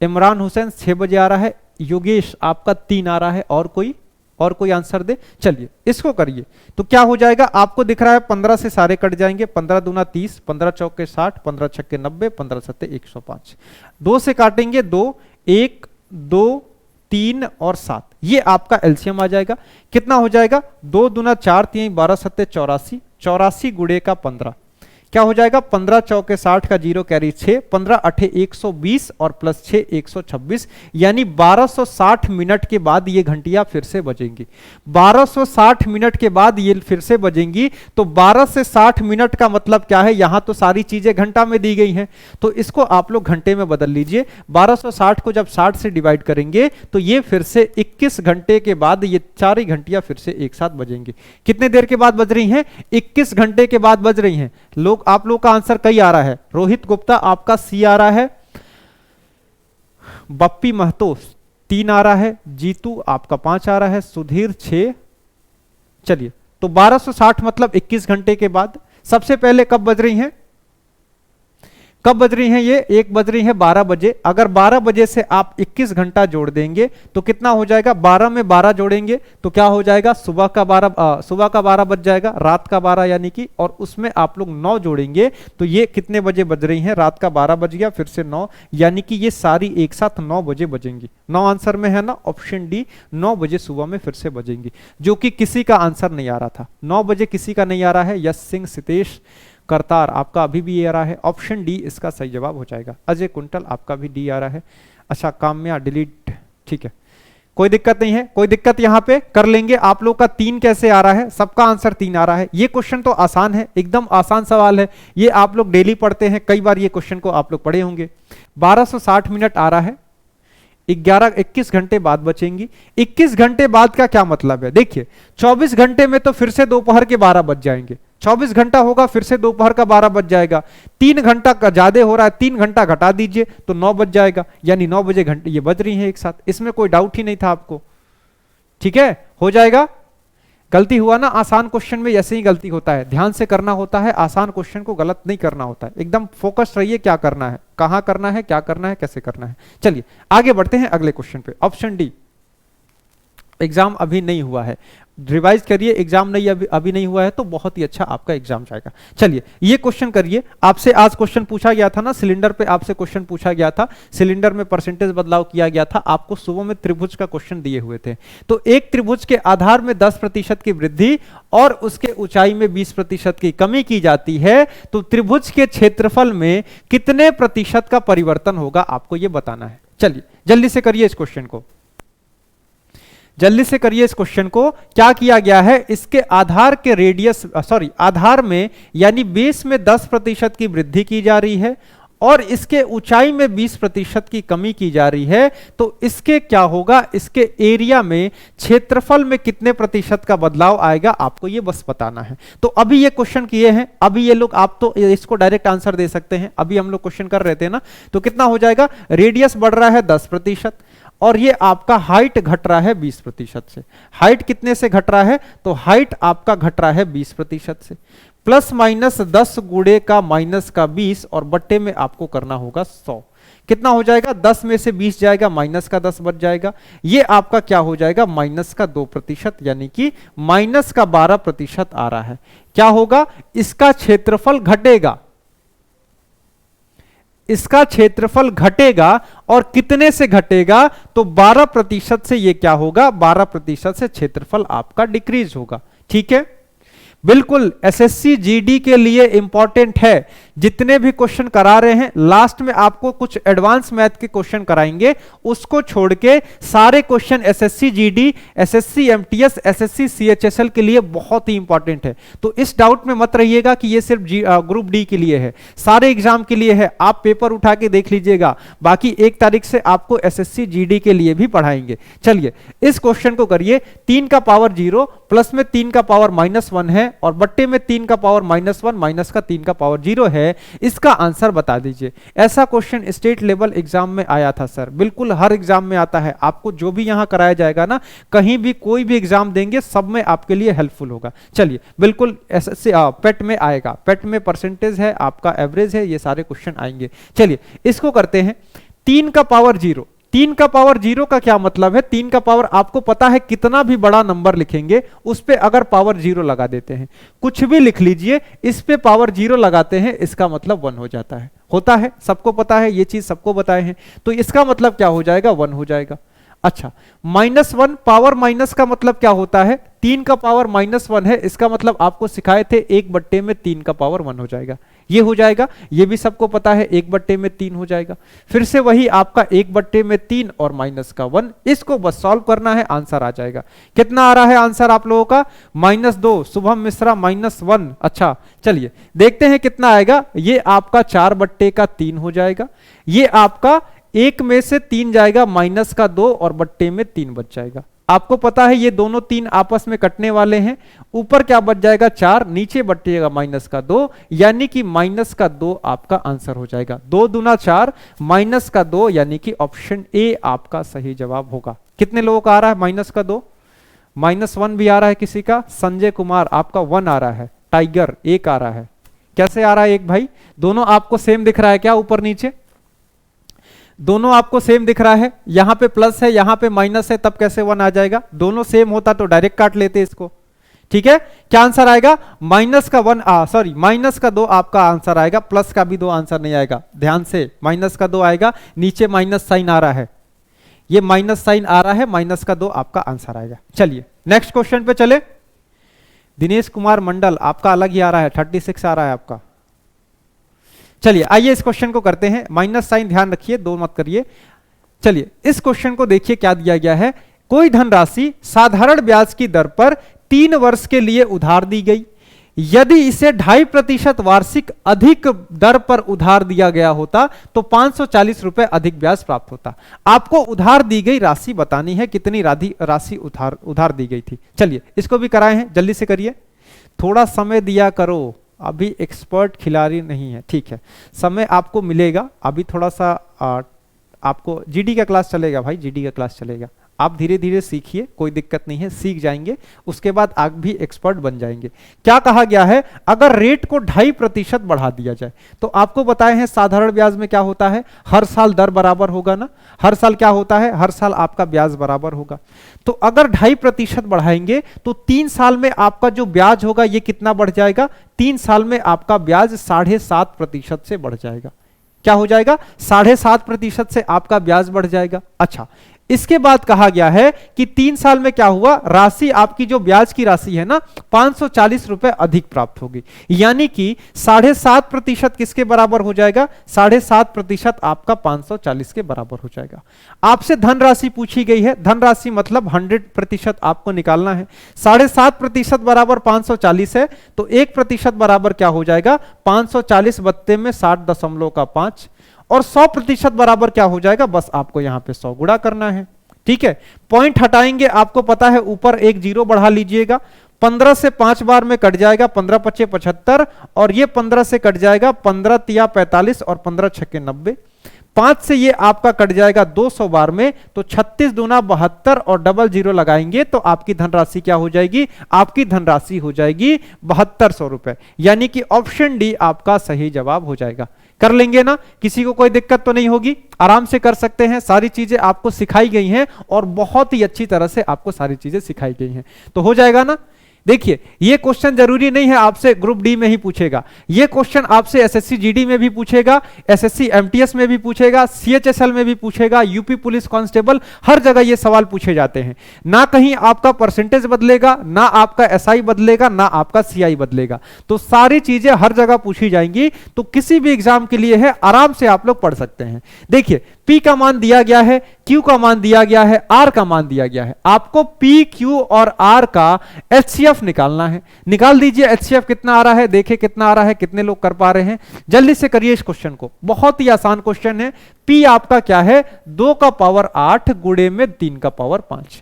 इमरान हुसैन 6 बजे आ रहा है, योगेश आपका 3 आ रहा है, और कोई आंसर दे। चलिए इसको करिए, तो क्या हो जाएगा, आपको दिख रहा है 15 से सारे कट जाएंगे, 15 दूना 30, 15 चौके 60, 15 छक्के 90, 15 सत्ते 105। 2 से काटेंगे 2, 1 2 3 और 7, ये आपका एलसीएम आ जाएगा। कितना हो जाएगा, 2 दूना 4 3 12 सत्ते 84, 84 गुणे का 15 क्या हो जाएगा, 15 चौके 60 का 0 कैरी 6, 15 अठे 120 और प्लस 6 126, यानी 1260 मिनट के बाद ये घंटियां फिर से बजेंगी। 1260 मिनट के बाद ये फिर से बजेंगी, तो 12 से 60 मिनट का मतलब क्या है, यहां तो सारी चीजें घंटा में दी गई हैं, तो इसको आप लोग घंटे में बदल लीजिए। 1260 को जब 60 से डिवाइड करेंगे तो ये फिर से 21 घंटे के बाद ये चार ही घंटियां फिर से एक साथ बजेंगी। कितने देर के बाद बज रही हैं, 21 घंटे के बाद बज रही हैं। आप लोग का आंसर कई आ रहा है, रोहित गुप्ता आपका सी आ रहा है, बप्पी महतो 3 आ रहा है, जीतू आपका 5 आ रहा है, सुधीर 6। चलिए तो 1260 मतलब 21 घंटे के बाद। सबसे पहले कब बज रही हैं, कब बज रही हैं, ये 1 बज रही है 12 बजे। अगर 12 बजे से आप 21 घंटा जोड़ देंगे तो कितना हो जाएगा, 12 में 12 जोड़ेंगे तो क्या हो जाएगा, सुबह का 12 बज जाएगा, रात का 12 यानी कि, और उसमें आप लोग 9 जोड़ेंगे तो ये कितने बजे बज रही हैं, रात का 12 बज गया, फिर से 9, यानी कि ये सारी एक साथ 9 बजे बजेंगी। 9 आंसर में है ना, ऑप्शन डी 9 बजे सुबह में फिर से बजेंगी, जो कि किसी का आंसर नहीं आ रहा था। 9 बजे किसी का नहीं आ रहा है, यश सिंह, सितेश, करतार आपका अभी भी ये आ रहा है, ऑप्शन डी इसका सही जवाब हो जाएगा। अजय कुंटल आपका भी डी आ रहा है। अच्छा काम्या डिलीट, ठीक है कोई दिक्कत नहीं है, कोई दिक्कत यहां पे कर लेंगे। आप लोग का 3 कैसे आ रहा है, सबका आंसर 3 आ रहा है। ये क्वेश्चन तो आसान है, एकदम आसान सवाल है, ये आप लोग डेली पढ़ते हैं, कई बार ये क्वेश्चन को आप लोग पढ़े होंगे। 1260 मिनट आ रहा है, 21 घंटे बाद बचेंगी। 21 घंटे बाद का क्या मतलब है, देखिए 24 घंटे में तो फिर से दोपहर के 12 बज जाएंगे, 24 घंटा होगा फिर से दोपहर का 12 बज जाएगा। 3 घंटा का ज्यादा हो रहा है, 3 घंटा घटा दीजिए तो 9 बज जाएगा, यानी 9 बजे घंटे ये बज रही हैं एक साथ, इसमें कोई डाउट ही नहीं था आपको। ठीक है, हो जाएगा। गलती हुआ ना, आसान क्वेश्चन में ऐसे ही गलती होता है, ध्यान से करना होता है, आसान क्वेश्चन को गलत नहीं करना होता है। एकदम फोकस रहिए, क्या करना है, कहां करना है, क्या करना है, कैसे करना है। चलिए आगे बढ़ते हैं अगले क्वेश्चन पे। ऑप्शन डी, एग्जाम अभी नहीं हुआ है, रिवाइज करिए। एग्जाम नहीं अभी नहीं हुआ है तो बहुत ही अच्छा आपका एग्जाम जाएगा। चलिए ये क्वेश्चन करिए, आपसे आज क्वेश्चन पूछा गया था ना, सिलेंडर पे आपसे क्वेश्चन पूछा गया था, सिलेंडर में परसेंटेज बदलाव किया गया था, आपको सुबह में त्रिभुज का क्वेश्चन दिए हुए थे। तो एक त्रिभुज के आधार में 10% की वृद्धि और उसके ऊंचाई में 20% की कमी की जाती है, तो त्रिभुज के क्षेत्रफल में कितने प्रतिशत का परिवर्तन होगा, आपको यह बताना है। चलिए जल्दी से करिए इस क्वेश्चन को, जल्दी से करिए इस क्वेश्चन को। क्या किया गया है, इसके आधार के रेडियस आधार में यानी बेस में 10% की वृद्धि की जा रही है और इसके ऊंचाई में 20% की कमी की जा रही है, तो इसके क्या होगा, इसके एरिया में क्षेत्रफल में कितने प्रतिशत का बदलाव आएगा, आपको ये बस बताना है। तो अभी ये क्वेश्चन किए हैं, अभी ये लोग, आप तो इसको डायरेक्ट आंसर दे सकते हैं, अभी हम लोग क्वेश्चन कर रहे थे ना, तो कितना हो जाएगा, रेडियस बढ़ रहा है 10% और ये आपका हाइट घट रहा है 20% से। हाइट कितने से घट रहा है, तो हाइट आपका घट रहा है 20% से। प्लस माइनस 10 गुणे का माइनस का 20 और बट्टे में आपको करना होगा 100। कितना हो जाएगा, 10 में से 20 जाएगा, माइनस का 10 बच जाएगा। ये आपका क्या हो जाएगा, माइनस का 2%, यानी कि माइनस का 12% आ रहा है। क्या होगा, इसका क्षेत्रफल घटेगा, इसका क्षेत्रफल घटेगा और कितने से घटेगा, तो 12% से ये क्या होगा, 12% से क्षेत्रफल आपका डिक्रीज होगा। ठीक है, बिल्कुल एसएससी जीडी के लिए इंपॉर्टेंट है। जितने भी क्वेश्चन करा रहे हैं, लास्ट में आपको कुछ एडवांस मैथ के क्वेश्चन कराएंगे, उसको छोड़ के सारे question SSC GD, SSC MTS, SSC CHSL के लिए बहुत ही इंपॉर्टेंट है। तो इस डाउट में मत रहिएगा कि ये सिर्फ ग्रुप डी के लिए है, सारे एग्जाम के लिए है। आप पेपर उठा के देख लीजिएगा, बाकी 1 तारीख से आपको एसएससी जीडी के लिए भी पढ़ाएंगे। चलिए इस क्वेश्चन को करिए। 3 का पावर 0 प्लस में 3 का पावर -1 है और बट्टे में 3 का पावर -1 माइनस का 3 का पावर 0 है, इसका आंसर बता दीजिए। ऐसा क्वेश्चन स्टेट लेवल एग्जाम में आया था सर, बिल्कुल हर एग्जाम में आता है। आपको जो भी यहां कराया जाएगा ना, कहीं भी कोई भी एग्जाम देंगे, सब में आपके लिए हेल्पफुल होगा। चलिए बिल्कुल एसएससी पेट में आएगा, पेट में परसेंटेज है आपका, एवरेज है, ये सारे क्वेश्चन आएंगे। चलिए इसको करते हैं। 3 का पावर 0, 3 का पावर 0 का क्या मतलब है, 3 का पावर आपको पता है, कितना भी बड़ा नंबर लिखेंगे उस पे अगर पावर 0 लगा देते हैं, कुछ भी लिख लीजिए, इस पे पावर 0 लगाते हैं, इसका मतलब 1 हो जाता है। होता है, सबको पता है, ये चीज सबको बताए हैं। तो इसका मतलब क्या हो जाएगा, 1 हो जाएगा। अच्छा, -1 पावर माइनस का मतलब क्या होता है, 3 का पावर -1 है, इसका मतलब आपको सिखाए थे 1/3 का पावर 1 हो जाएगा, ये हो जाएगा। ये भी सबको पता है, 1/3 हो जाएगा। फिर से वही आपका 1/3 और माइनस का 1, इसको बस सॉल्व करना है, आंसर आ जाएगा। कितना आ रहा है आंसर आप लोगों का, -2, शुभम मिश्रा -1। अच्छा चलिए देखते हैं कितना आएगा। ये आपका 4/3 हो जाएगा। ये आपका 1 में से 3 जाएगा, माइनस का 2 और बट्टे में 3 बच जाएगा। आपको पता है ये दोनों 3 आपस में कटने वाले हैं, ऊपर क्या बच जाएगा 4, नीचे बटेगा माइनस का 2, यानी कि माइनस का 2 आपका आंसर हो जाएगा। 2 दूना 4, माइनस का 2, यानी कि ऑप्शन ए आपका सही जवाब होगा। कितने लोगों का आ रहा है माइनस का 2, -1 भी आ रहा है किसी का, संजय कुमार आपका 1 आ रहा है, टाइगर 1 आ रहा है। कैसे आ रहा है 1 भाई, दोनों आपको सेम दिख रहा है क्या, ऊपर नीचे दोनों आपको सेम दिख रहा है, यहां पे प्लस है यहां पे माइनस है, तब कैसे 1 आ जाएगा, दोनों सेम होता तो डायरेक्ट काट लेते इसको। ठीक है, क्या आंसर आएगा, माइनस का 2 आपका आंसर आएगा, प्लस का भी 2 आंसर नहीं आएगा, ध्यान से, माइनस का 2 आएगा, नीचे माइनस साइन आ रहा है, ये माइनस साइन आ रहा है, माइनस का 2 आपका आंसर आएगा। चलिए नेक्स्ट क्वेश्चन पे चले। दिनेश कुमार मंडल आपका अलग ही आ रहा है, 36 आ रहा है आपका, चलिए आइए इस क्वेश्चन को करते हैं, माइनस साइन ध्यान रखिए, दो मत करिए। चलिए इस क्वेश्चन को देखिए क्या दिया गया है। कोई धनराशि साधारण ब्याज की दर पर 3 वर्ष के लिए उधार दी गई। यदि इसे 2.5% वार्षिक अधिक दर पर उधार दिया गया होता तो 540 रुपए अधिक ब्याज प्राप्त होता। आपको उधार दी गई राशि बतानी है, कितनी राशि उधार दी गई थी। चलिए इसको भी कराए हैं, जल्दी से करिए, थोड़ा समय दिया करो, अभी एक्सपर्ट खिलाड़ी नहीं है, ठीक है, समय आपको मिलेगा। अभी थोड़ा सा आपको जीडी का क्लास चलेगा भाई, जीडी का क्लास चलेगा, आप धीरे धीरे सीखिए, कोई दिक्कत नहीं है, सीख जाएंगे, उसके बाद आप भी एक्सपर्ट बन जाएंगे। क्या कहा गया है, अगर रेट को 2.5% बढ़ा दिया जाए, तो आपको बताए हैं साधारण ब्याज में क्या होता है, हर साल दर बराबर होगा ना, हर साल क्या होता है, हर साल आपका ब्याज बराबर होगा। तो अगर 2.5% बढ़ाएंगे तो 3 साल में आपका जो ब्याज होगा ये कितना बढ़ जाएगा, 3 साल में आपका ब्याज 7.5% से बढ़ जाएगा। क्या हो जाएगा, 7.5% से आपका ब्याज बढ़ जाएगा। अच्छा, इसके बाद कहा गया है कि 3 साल में क्या हुआ, राशि आपकी जो ब्याज की राशि है ना 540 रुपए अधिक प्राप्त होगी, यानी कि 7.5% किसके बराबर हो जाएगा, 7.5% आपका 540 के बराबर हो जाएगा। आपसे धनराशि पूछी गई है, धनराशि मतलब 100% आपको निकालना है। 7.5% बराबर 540 है, तो 1% बराबर क्या हो जाएगा, 540 बत्ते में 60.5 और 100% बराबर क्या हो जाएगा, बस आपको यहां पे 100 गुणा करना है। ठीक है, पॉइंट हटाएंगे, आपको पता है ऊपर एक जीरो बढ़ा लीजिएगा, 15 से 5 बार में कट जाएगा, 15 पच्चे 75 और ये 15 से कट जाएगा, 15 तिया 45 और 15 छक्के 90, 5 से ये आपका कट जाएगा 200 बार में, तो 36 दूना 72 और डबल जीरो लगाएंगे तो आपकी धनराशि क्या हो जाएगी, आपकी धनराशि हो जाएगी 7200 रुपए, यानी कि ऑप्शन डी आपका सही जवाब हो जाएगा। कर लेंगे ना, किसी को कोई दिक्कत तो नहीं होगी, आराम से कर सकते हैं, सारी चीजें आपको सिखाई गई हैं और बहुत ही अच्छी तरह से आपको सारी चीजें सिखाई गई हैं, तो हो जाएगा ना। देखिए ये क्वेश्चन जरूरी नहीं है आपसे ग्रुप डी में ही पूछेगा, ये क्वेश्चन आपसे एसएससी जीडी में भी पूछेगा, एसएससी एमटीएस में भी पूछेगा, सीएचएसएल में भी पूछेगा, यूपी पुलिस कांस्टेबल, हर जगह ये सवाल पूछे जाते हैं। ना कहीं आपका परसेंटेज बदलेगा, ना आपका एसआई बदलेगा, ना आपका सीआई बदलेगा, तो सारी चीजें हर जगह पूछी जाएंगी, तो किसी भी एग्जाम के लिए है, आराम से आप लोग पढ़ सकते हैं। देखिए P का मान दिया गया है, Q का मान दिया गया है, R का मान दिया गया है, आपको P, Q और R का HCF निकालना है। निकाल दीजिए HCF कितना आ रहा है, देखिए कितना आ रहा है, कितने लोग कर पा रहे हैं, जल्दी से करिए इस क्वेश्चन को, बहुत ही आसान क्वेश्चन है। P आपका क्या है, 2 का पावर 8 गुणे में 3 का पावर 5,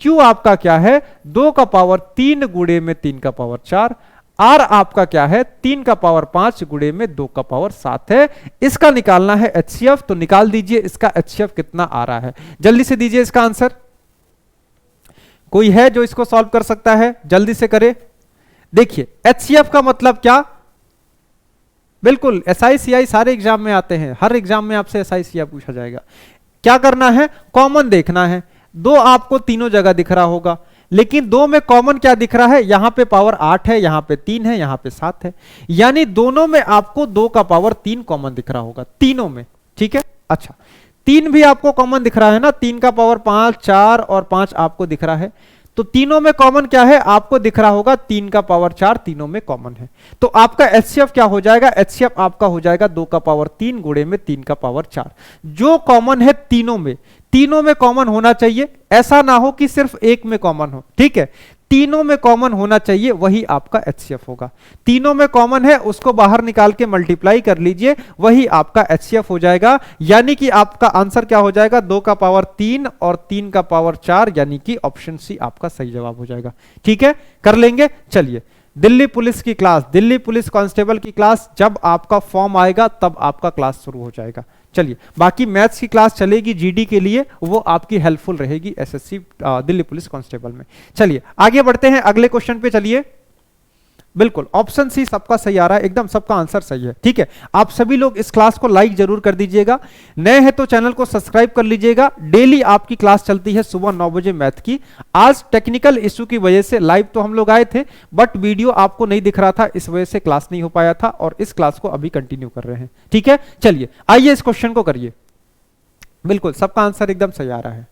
Q आपका क्या है, 2 का पावर 3 गुणे में 3 का पावर 4, R आपका क्या है, 3 का पावर 5 गुणे में 2 का पावर 7 है। इसका निकालना है HCF, तो निकाल दीजिए इसका HCF कितना आ रहा है, जल्दी से दीजिए इसका आंसर। कोई है जो इसको सॉल्व कर सकता है, जल्दी से करे। देखिए HCF का मतलब क्या, बिल्कुल एसआई सीआई सारे एग्जाम में आते हैं, हर एग्जाम में आपसे एसआई सीआई पूछा जाएगा। क्या करना है, कॉमन देखना है, 2 आपको तीनों जगह दिख रहा होगा, लेकिन 2 में कॉमन क्या दिख रहा है, यहां पे पावर 8 है, यहां पे 3 है, यहां पे 7 है, यानी दोनों में आपको 2 का पावर 3 कॉमन दिख रहा होगा, तीनों में। ठीक है, अच्छा 3 भी आपको कॉमन दिख रहा है ना, 3 का पावर 5, 4 और 5 आपको दिख रहा है, तो तीनों में कॉमन क्या है, आपको दिख रहा होगा 3 का पावर 4 तीनों में कॉमन है, तो आपका HCF क्या हो जाएगा, HCF आपका हो जाएगा 2 का पावर 3 गुणे में 3 का पावर 4, जो कॉमन है तीनों में कॉमन होना चाहिए, ऐसा ना हो कि सिर्फ एक में कॉमन हो। ठीक है, तीनों में कॉमन होना चाहिए, वही आपका HCF होगा। तीनों में कॉमन है, उसको बाहर निकाल के मल्टीप्लाई कर लीजिए, वही आपका HCF हो जाएगा, यानी कि आपका आंसर क्या हो जाएगा, 2 का पावर 3 और 3 का पावर 4, यानी कि ऑप्शन सी आपका सही जवाब हो जाएगा। ठीक है, कर लेंगे। चलिए दिल्ली पुलिस की क्लास, दिल्ली पुलिस कांस्टेबल की क्लास, जब आपका फॉर्म आएगा तब आपका क्लास शुरू हो जाएगा। चलिए बाकी मैथ्स की क्लास चलेगी जीडी के लिए, वो आपकी हेल्पफुल रहेगी एसएससी दिल्ली पुलिस कांस्टेबल में। चलिए आगे बढ़ते हैं, अगले क्वेश्चन पे चलिए। बिल्कुल ऑप्शन सी सबका सही आ रहा है, एकदम सबका आंसर सही है। ठीक है, आप सभी लोग इस क्लास को लाइक जरूर कर दीजिएगा, नए हैं तो चैनल को सब्सक्राइब कर लीजिएगा। डेली आपकी क्लास चलती है सुबह 9 बजे मैथ की। आज टेक्निकल इशू की वजह से लाइव तो हम लोग आए थे, बट वीडियो आपको नहीं दिख रहा था, इस वजह से क्लास नहीं हो पाया था, और इस क्लास को अभी कंटिन्यू कर रहे हैं। ठीक है, चलिए आइए इस क्वेश्चन को करिए। बिल्कुल सबका आंसर एकदम सही आ रहा है।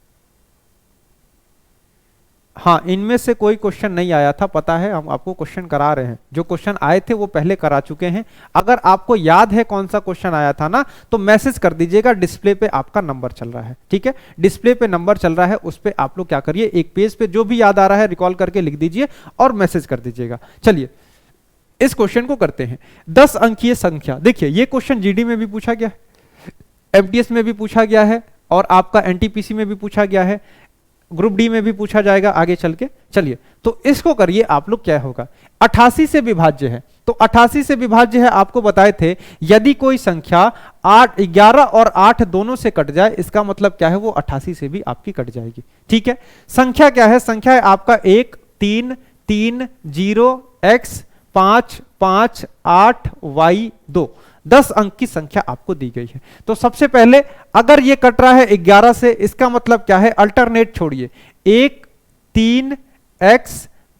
हाँ, इनमें से कोई क्वेश्चन नहीं आया था, पता है, हम आपको क्वेश्चन करा रहे हैं। जो क्वेश्चन आए थे वो पहले करा चुके हैं। अगर आपको याद है कौन सा क्वेश्चन आया था ना, तो मैसेज कर दीजिएगा, डिस्प्ले पे आपका नंबर चल रहा है, ठीक है, डिस्प्ले पे नंबर चल रहा है, उस पे आप लोग क्या करिए, एक पेज पे जो भी याद आ रहा है रिकॉल करके लिख दीजिए और मैसेज कर दीजिएगा। चलिए इस क्वेश्चन को करते हैं। 10 अंकीय संख्या, देखिए ये क्वेश्चन जीडी में भी पूछा गया है, एमटीएस में भी पूछा गया है और आपका एनटीपीसी में भी पूछा गया है, ग्रुप डी में भी पूछा जाएगा आगे चल के। चलिए तो इसको करिए आप लोग, क्या होगा, 88 से विभाज्य है। तो 88 से विभाज्य है, आपको बताए थे यदि कोई संख्या 8, 11 और 8 दोनों से कट जाए, इसका मतलब क्या है, वो 88 से भी आपकी कट जाएगी, ठीक है। संख्या क्या है, संख्या है आपका 1 3 3 0 x 5 5 8 y 2, 10 अंक की संख्या आपको दी गई है। तो सबसे पहले अगर ये कट रहा है 11 से, इसका मतलब क्या है, अल्टरनेट छोड़िए, 1 3 x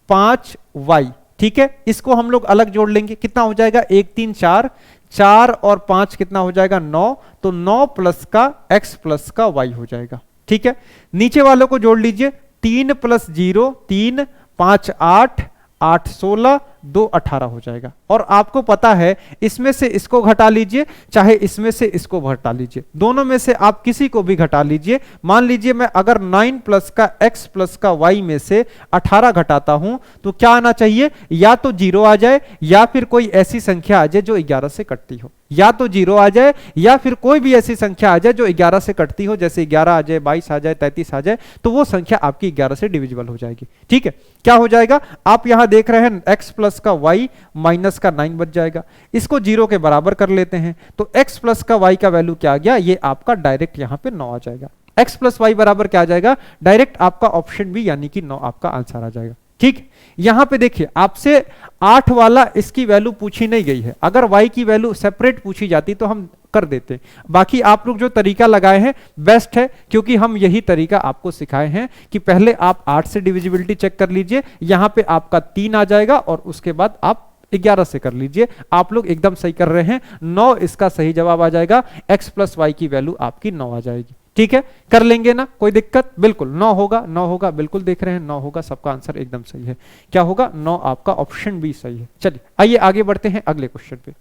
5 y, ठीक है, इसको हम लोग अलग जोड़ लेंगे, कितना हो जाएगा, 1 3 4, 4 और 5 कितना हो जाएगा, 9, तो 9 प्लस का x प्लस का y हो जाएगा, ठीक है। नीचे वालों को जोड़ लीजिए, 3 प्लस 0 3, 5 8, 8 16, 2 18 हो जाएगा। और आपको पता है इसमें से इसको घटा लीजिए, चाहे इसमें से इसको घटा लीजिए, दोनों में से आप किसी को भी घटा लीजिए। मान लीजिए मैं अगर 9 प्लस का x प्लस का y में से 18 घटाता हूं, तो क्या आना चाहिए, या तो 0 आ जाए या फिर कोई ऐसी संख्या आ जाए जो 11 से कटती हो, या तो 0 आ जाए या फिर कोई भी ऐसी संख्या आ जाए जो 11 से कटती हो, जैसे 11 आ जाए, 22 आ जाए, 33 आ जाए, तो वो संख्या आपकी 11 से डिविजिबल हो जाएगी, ठीक है। क्या हो जाएगा, आप यहां देख रहे हैं x प्लस का y माइनस का 9 बच जाएगा, इसको 0 के बराबर कर लेते हैं, तो x प्लस का y का वैल्यू क्या आ गया, ये आपका डायरेक्ट यहां पे 9 आ जाएगा। x प्लस वाई बराबर क्या आ जाएगा, डायरेक्ट आपका ऑप्शन बी यानी कि 9 आपका आंसर आ जाएगा, ठीक। यहां पे देखिए आपसे 8 वाला इसकी वैल्यू पूछी नहीं गई है, अगर y की वैल्यू सेपरेट पूछी जाती तो हम कर देते। बाकी आप लोग जो तरीका लगाए हैं बेस्ट है, क्योंकि हम यही तरीका आपको सिखाए हैं कि पहले आप 8 से डिविजिबिलिटी चेक कर लीजिए, यहां पे आपका 3 आ जाएगा और उसके बाद आप 11 से कर लीजिए। आप लोग एकदम सही कर रहे हैं, 9 इसका सही जवाब आ जाएगा, x प्लस वाई की वैल्यू आपकी 9 आ जाएगी, ठीक है। कर लेंगे ना, कोई दिक्कत, बिल्कुल 9 होगा, 9 होगा, बिल्कुल देख रहे हैं 9 होगा, सबका आंसर एकदम सही है। क्या होगा, 9 आपका ऑप्शन बी सही है। चलिए आइए आगे बढ़ते हैं अगले क्वेश्चन पे।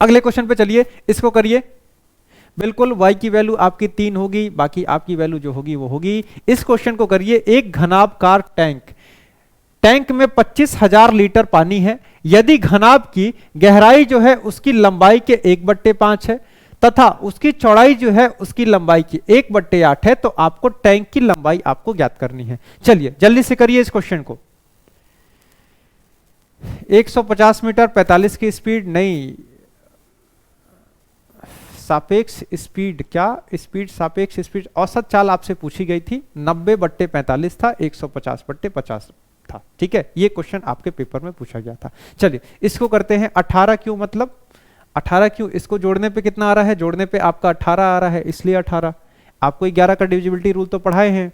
अगले क्वेश्चन पे चलिए, इसको करिए, बिल्कुल y की वैल्यू आपकी 3 होगी, बाकी आपकी वैल्यू जो होगी वो होगी। इस क्वेश्चन को करिए, एक घनाभकार टैंक में 25,000 लीटर पानी है, यदि घनाभ की गहराई जो है उसकी लंबाई के 1/5 है तथा उसकी चौड़ाई जो है उसकी लंबाई की 1/8 है, तो आपको टैंक की लंबाई आपको ज्ञात करनी है। चलिए जल्दी से करिए इस क्वेश्चन को। 150 मीटर 45 की स्पीड, नहीं, सापेक्ष स्पीड, क्या स्पीड, सापेक्ष स्पीड, औसत चाल आपसे पूछी गई थी, 90/45 था, 150/50 था, ठीक है। ये क्वेश्चन आपके पेपर में पूछा गया था। चलिए इसको करते हैं, 18 क्यों, मतलब 18 क्यों, इसको जोड़ने पे कितना आ रहा है, जोड़ने पे आपका 18 आ रहा है, इसलिए 18। आपको 11 का डिविजिबिलिटी रूल तो पढ़ाए हैं,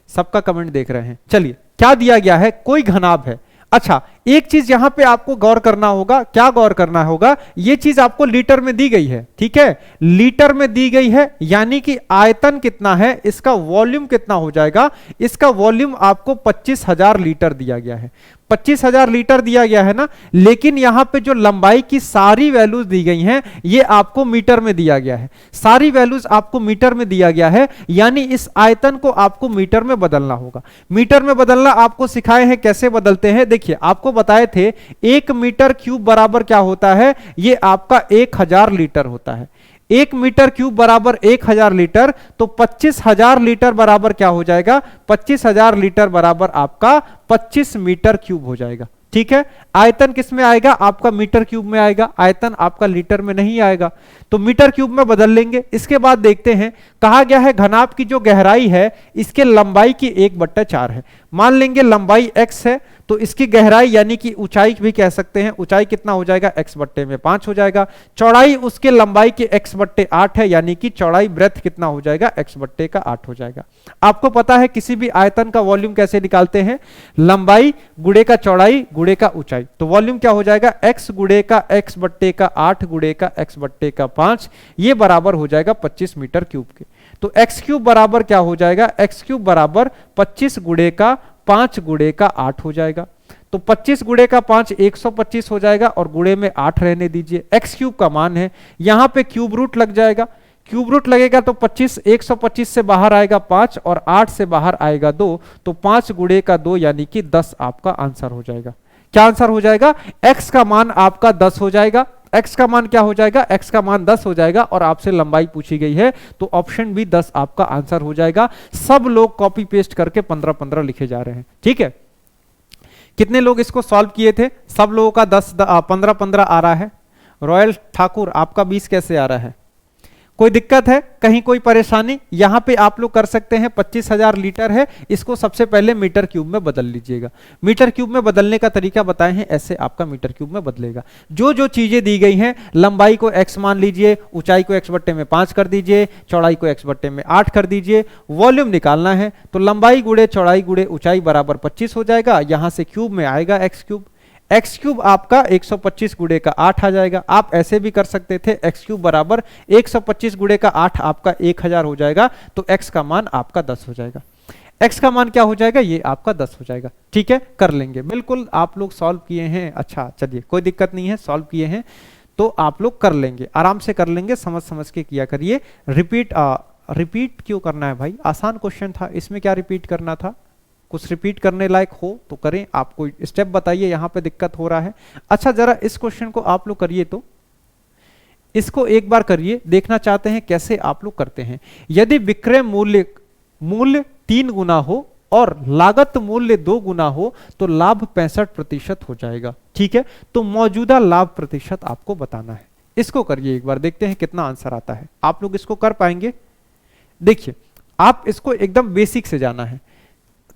सबका कमेंट देख रहे हैं। चलिए क्या दिया गया है, कोई घनाभ है। अच्छा एक चीज यहां पे आपको गौर करना होगा, क्या गौर करना होगा, ये चीज आपको लीटर में दी गई है, ठीक है, लीटर में दी गई है, यानी कि आयतन कितना है, इसका वॉल्यूम कितना हो जाएगा, इसका वॉल्यूम आपको 25,000 लीटर दिया गया है, 25,000 लीटर दिया गया है ना। लेकिन यहां पे जो लंबाई की सारी वैल्यूज दी गई हैं ये आपको मीटर में दिया गया है, सारी वैल्यूज आपको मीटर में दिया गया है, यानी इस आयतन को आपको मीटर में बदलना होगा। मीटर में बदलना आपको सिखाए हैं, कैसे बदलते हैं, देखिए आपको बताए थे 1 मीटर क्यूब बराबर क्या होता है, ये आपका 1000 लीटर होता है। 1 मीटर क्यूब बराबर 1000 लीटर, तो 25,000 लीटर बराबर क्या हो जाएगा, 25,000 लीटर बराबर आपका 25 मीटर क्यूब हो जाएगा, ठीक है। आयतन किस में आएगा, आपका मीटर क्यूब में आएगा, आयतन आपका लीटर में नहीं आएगा, तो मीटर क्यूब में बदल लेंगे। इसके बाद देखते हैं, कहा गया है घनाभ की जो गहराई है इसके लंबाई की 1/4 है। मान लेंगे लंबाई x है, तो इसकी गहराई यानी कि ऊंचाई भी कह सकते हैं, ऊंचाई कितना हो जाएगा x बट्टे में 5 हो जाएगा। चौड़ाई उसके लंबाई के x बट्टे 8 है, यानी कि चौड़ाई ब्रेथ कितना हो जाएगा x बट्टे का 8 हो जाएगा। आपको पता है किसी भी आयतन का वॉल्यूम कैसे निकालते हैं, लंबाई गुणे का चौड़ाई गुणे का ऊंचाई। तो वॉल्यूम क्या हो जाएगा, x गुणे का x बट्टे का 8 गुणे का x बट्टे का 5, ये बराबर हो जाएगा 25 मीटर क्यूब के। तो x क्यूब बराबर क्या हो जाएगा, x क्यूब बराबर 25 गुणे का 5 गुणे का 8 हो जाएगा। तो 25 गुणे का 5 125 हो जाएगा और गुणे में 8 रहने दीजिए। x क्यूब का मान है, यहां पे क्यूब रूट लग जाएगा, क्यूब रूट लगेगा तो 25, 125 से बाहर आएगा 5 और 8 से बाहर आएगा 2, तो 5 गुणे का 2 यानी कि 10 आपका आंसर हो जाएगा। क्या आंसर हो जाएगा, x का मान आपका 10 हो जाएगा। x का मान क्या हो जाएगा, x का मान 10 हो जाएगा और आपसे लंबाई पूछी गई है तो ऑप्शन बी 10 आपका आंसर हो जाएगा। सब लोग कॉपी पेस्ट करके 15-15 लिखे जा रहे हैं, ठीक है। कितने लोग इसको सॉल्व किए थे, सब लोगों का 15-15 आ रहा है। रॉयल ठाकुर आपका 20 कैसे आ रहा है, कोई दिक्कत है, कहीं कोई परेशानी? यहां पे आप लोग कर सकते हैं, 25,000 लीटर है, इसको सबसे पहले मीटर क्यूब में बदल लीजिएगा। मीटर क्यूब में बदलने का तरीका बताए हैं, ऐसे आपका मीटर क्यूब में बदलेगा। जो जो चीजें दी गई हैं, लंबाई को x मान लीजिए, ऊंचाई को x बट्टे में 5 कर दीजिए, चौड़ाई को x बट्टे में 8 कर दीजिए, वॉल्यूम निकालना है तो लंबाई गुणे चौड़ाई गुणे ऊंचाई बराबर 25 हो जाएगा। यहां से क्यूब में आएगा x क्यूब, x क्यूब आपका 125 गुणे का 8 आ जाएगा। आप ऐसे भी कर सकते थे, x क्यूब बराबर 125 गुणे का 8 आपका 1000 हो जाएगा, तो x का मान आपका 10 हो जाएगा। x का मान क्या हो जाएगा, ये आपका 10 हो जाएगा, ठीक है, कर लेंगे। बिल्कुल आप लोग सॉल्व किए हैं, अच्छा चलिए कोई दिक्कत नहीं है, सॉल्व किए हैं तो आप लोग कर लेंगे, आराम से कर लेंगे, समझ समझ के किया करिए। रिपीट क्यों करना है भाई, आसान क्वेश्चन था, इसमें क्या रिपीट करना था, कुछ रिपीट करने लायक हो तो करें। आप कोई स्टेप बताइए, यहां पे दिक्कत हो रहा है। अच्छा जरा इस क्वेश्चन को आप लोग करिए, तो इसको एक बार करिए, देखना चाहते हैं कैसे आप लोग करते हैं। यदि विक्रय मूल्य 3 गुना हो और लागत मूल्य 2 गुना हो तो लाभ 65% हो जाएगा, ठीक है। तो मौजूदा लाभ प्रतिशत आपको बताना है। इसको करिए एक बार, देखते हैं कितना आंसर आता है। आप लोग इसको कर पाएंगे? देखिए आप इसको एकदम बेसिक से जाना है।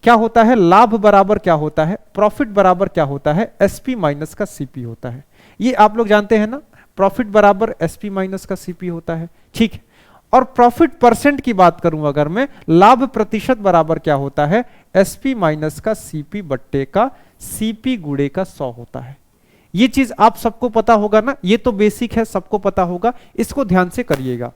क्या होता है, लाभ बराबर क्या होता है, प्रॉफिट बराबर क्या होता है, एसपी माइनस का सीपी होता है। ये आप लोग जानते हैं ना, प्रॉफिट बराबर एसपी माइनस का सीपी होता है, ठीक है। और प्रॉफिट परसेंट की बात करूं अगर मैं, लाभ प्रतिशत बराबर क्या होता है, एसपी माइनस का सीपी बट्टे का सीपी गुणे का 100 होता है। ये चीज आप सबको पता होगा ना, ये तो बेसिक है, सबको पता होगा, इसको ध्यान से करिएगा।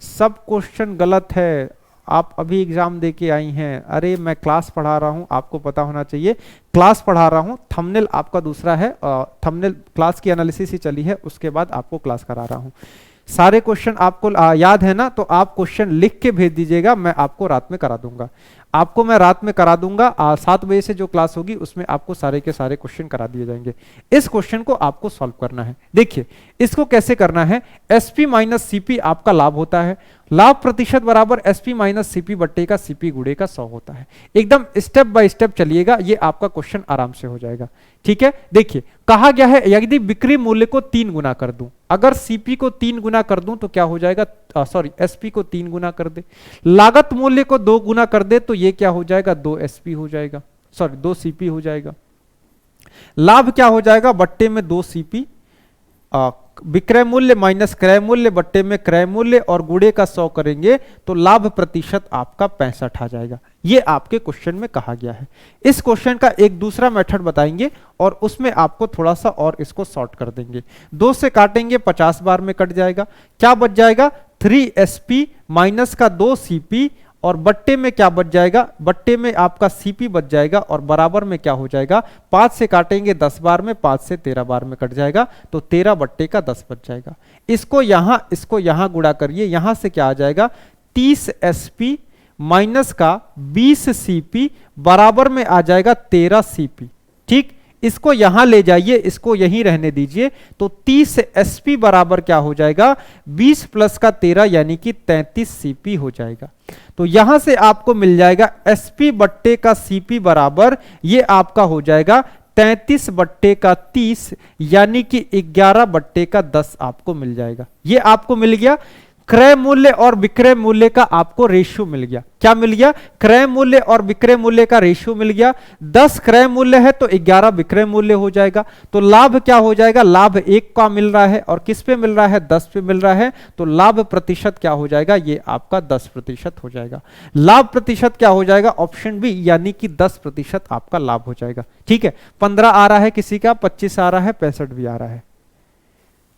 सब क्वेश्चन गलत है, आप अभी एग्जाम दे के आई हैं। अरे मैं क्लास पढ़ा रहा हूं, आपको पता होना चाहिए, क्लास पढ़ा रहा हूं, थंबनेल आपका दूसरा है, थंबनेल क्लास की एनालिसिस ही चली है, उसके बाद आपको क्लास करा रहा हूं। सारे क्वेश्चन आपको याद है ना, तो आप क्वेश्चन लिख के भेज दीजिएगा, मैं आपको रात में करा दूंगा। आपको मैं रात में करा दूंगा, 7 बजे से जो क्लास होगी उसमें आपको सारे के सारे क्वेश्चन करा दिए जाएंगे। इस क्वेश्चन को आपको सॉल्व करना है। देखिए इसको कैसे करना है, एसपी माइनस सीपी आपका लाभ होता है, लाभ प्रतिशत बराबर एसपी माइनस सीपी बट्टे का सीपी गुणे का 100 होता है। एकदम स्टेप बाय स्टेप चलिएगा, ये आपका क्वेश्चन आराम से हो जाएगा, ठीक है। देखिए कहा गया है यदि बिक्री मूल्य को 3 गुना कर दूं, अगर सीपी को 3 गुना कर दूं तो क्या हो जाएगा, सॉरी एसपी को 3 गुना कर दे, लागत मूल्य को 2 गुना कर दे तो ये क्या हो जाएगा, 2 एसपी हो जाएगा, सॉरी 2 सीपी हो जाएगा। लाभ क्या हो जाएगा, बट्टे में 2 सीपी, विक्रय मूल्य माइनस क्रय मूल्य बट्टे में क्रय मूल्य और गुणे का 100 करेंगे तो लाभ प्रतिशत आपका 65 आ जाएगा। ये आपके क्वेश्चन में कहा गया है। इस क्वेश्चन का एक दूसरा मेथड बताएंगे और उसमें आपको थोड़ा सा और इसको सॉर्ट कर देंगे। 2 से काटेंगे 50 बार में कट जाएगा, क्या बच जाएगा, 3 एसपी माइनस का 2 सीपी और बट्टे में क्या बच जाएगा, बट्टे में आपका सीपी बच जाएगा और बराबर में क्या हो जाएगा, 5 से काटेंगे 10 बार में, 5 से 13 बार में कट जाएगा तो 13 बट्टे का 10 बच जाएगा। इसको यहां गुणा करिए, यहां से क्या आ जाएगा, 30 एसपी माइनस का 20 सीपी बराबर में आ जाएगा 13 सीपी, ठीक। इसको यहां ले जाइए, इसको यहीं रहने दीजिए, तो 30 एसपी बराबर क्या हो जाएगा, 20 प्लस का 13 यानी कि 33 सीपी हो जाएगा। तो यहां से आपको मिल जाएगा एसपी बट्टे का सीपी बराबर, ये आपका हो जाएगा 33 बट्टे का 30 यानी कि 11 बट्टे का 10 आपको मिल जाएगा। ये आपको मिल गया। क्रय मूल्य और विक्रय मूल्य का आपको रेशियो मिल गया। क्या मिल गया? क्रय मूल्य और विक्रय मूल्य का रेशियो मिल गया। 10 क्रय मूल्य है तो 11 विक्रय मूल्य हो जाएगा। तो लाभ क्या हो जाएगा? लाभ 1 का मिल रहा है और किस पे मिल रहा है? 10 पे मिल रहा है। तो लाभ प्रतिशत क्या हो जाएगा? ये आपका 10% हो जाएगा। लाभ प्रतिशत क्या हो जाएगा? ऑप्शन बी, यानी कि 10% आपका लाभ हो जाएगा। ठीक है, 15 आ रहा है किसी का, 25 आ रहा है, 65 भी आ रहा है।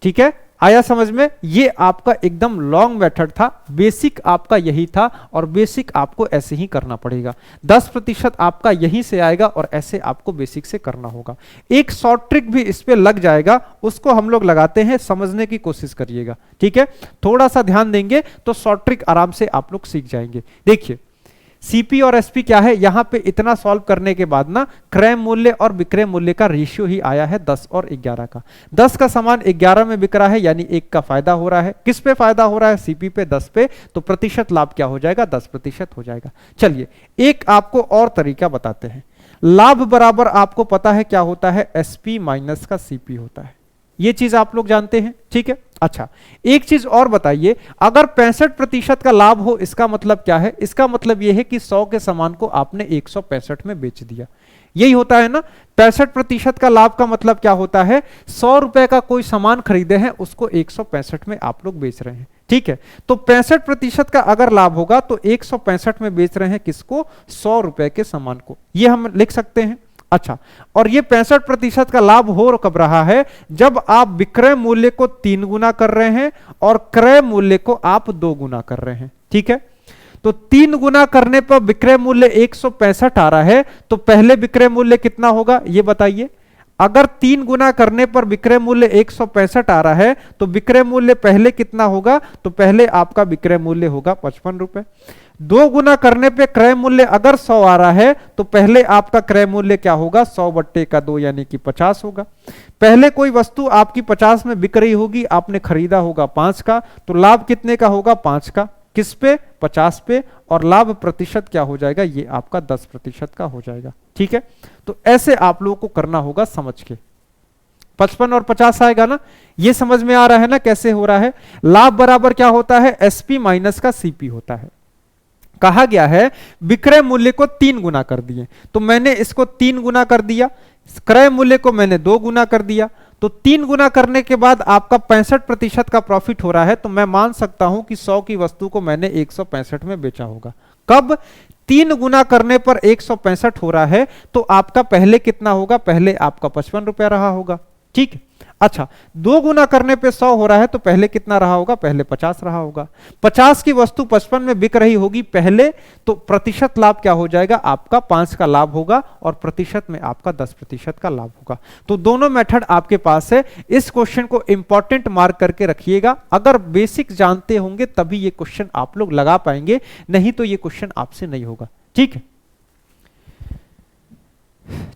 ठीक है, आया समझ में? ये आपका एकदम लॉन्ग मेथड था, बेसिक आपका यही था और बेसिक आपको ऐसे ही करना पड़ेगा। 10% आपका यहीं से आएगा और ऐसे आपको बेसिक से करना होगा। एक शॉर्ट ट्रिक भी इस पे लग जाएगा, उसको हम लोग लगाते हैं, समझने की कोशिश करिएगा। ठीक है, थोड़ा सा ध्यान देंगे तो शॉर्ट ट्रिक आराम से आप लोग सीख जाएंगे। देखिए सीपी और एसपी क्या है, यहां पे इतना सॉल्व करने के बाद ना क्रय मूल्य और विक्रय मूल्य का रेशियो ही आया है 10 और 11 का। 10 का सामान 11 में बिक रहा है, यानी 1 का फायदा हो रहा है। किस पे फायदा हो रहा है? सीपी पे, 10 पे। तो प्रतिशत लाभ क्या हो जाएगा? 10% हो जाएगा। चलिए एक आपको और तरीका बताते हैं। लाभ बराबर आपको पता है क्या होता है? एसपी माइनस का सीपी होता है। ये चीज आप लोग जानते हैं। ठीक है, अच्छा एक चीज और बताइए, अगर 65% का लाभ हो इसका मतलब क्या है? इसका मतलब यह है कि 100 के सामान को आपने 165 में बेच दिया। यही होता है ना। 65% का लाभ का मतलब क्या होता है? 100 रुपए का कोई सामान खरीदे हैं, उसको 165 में आप लोग बेच रहे हैं। ठीक है, तो 65% का अगर लाभ होगा तो 165 में बेच रहे हैं किसको? 100 रुपए के सामान को। ये हम लिख सकते हैं। अच्छा, और ये 65% का लाभ हो कब रहा है? जब आप विक्रय मूल्य को 3 गुना कर रहे हैं और क्रय मूल्य को आप 2 गुना कर रहे हैं। ठीक है, तो 3 गुना करने पर विक्रय मूल्य 165 आ रहा है, तो पहले विक्रय मूल्य कितना होगा ये बताइए। अगर 3 गुना करने पर विक्रय मूल्य 165 आ रहा है तो विक्रय मूल्य पहले कितना होगा? तो पहले आपका विक्रय मूल्य होगा 55 रुपए। 2 गुना करने पे क्रय मूल्य अगर 100 आ रहा है तो पहले आपका क्रय मूल्य क्या होगा? 100/2 यानी कि 50 होगा। पहले कोई वस्तु आपकी 50 में बिक रही होगी, आपने खरीदा होगा 5 का, तो लाभ कितने का होगा? 5 का। किस पे? 50 पे। और लाभ प्रतिशत क्या हो जाएगा? ये आपका 10% का हो जाएगा। ठीक है, तो ऐसे आप लोगों को करना होगा समझ के। 55 और 50 आएगा ना, ये समझ में आ रहा है ना कैसे हो रहा है? लाभ बराबर क्या होता है? एसपी माइनस का सीपी होता है। कहा गया है विक्रय मूल्य को 3 गुना कर दिए, तो मैंने इसको 3 गुना कर दिया, क्रय मूल्य को मैंने 2 गुना कर दिया। तो 3 गुना करने के बाद आपका 65% का प्रॉफिट हो रहा है, तो मैं मान सकता हूं कि 100 की वस्तु को मैंने 165 में बेचा होगा। कब? 3 गुना करने पर 165 हो रहा है, तो आपका पहले कितना होगा? पहले आपका 55 रुपया रहा होगा। ठीक है, अच्छा 2 गुना करने पे 100 हो रहा है, तो पहले कितना रहा होगा? पहले 50 रहा होगा। 50 की वस्तु 55 में बिक रही होगी पहले, तो प्रतिशत लाभ क्या हो जाएगा? आपका 5 का लाभ होगा और प्रतिशत में आपका 10% का लाभ होगा। तो दोनों मेथड आपके पास है। इस क्वेश्चन को इंपॉर्टेंट मार्क करके रखिएगा। अगर बेसिक जानते होंगे तभी ये क्वेश्चन आप लोग लगा पाएंगे, नहीं तो ये क्वेश्चन आपसे नहीं होगा। ठीक है,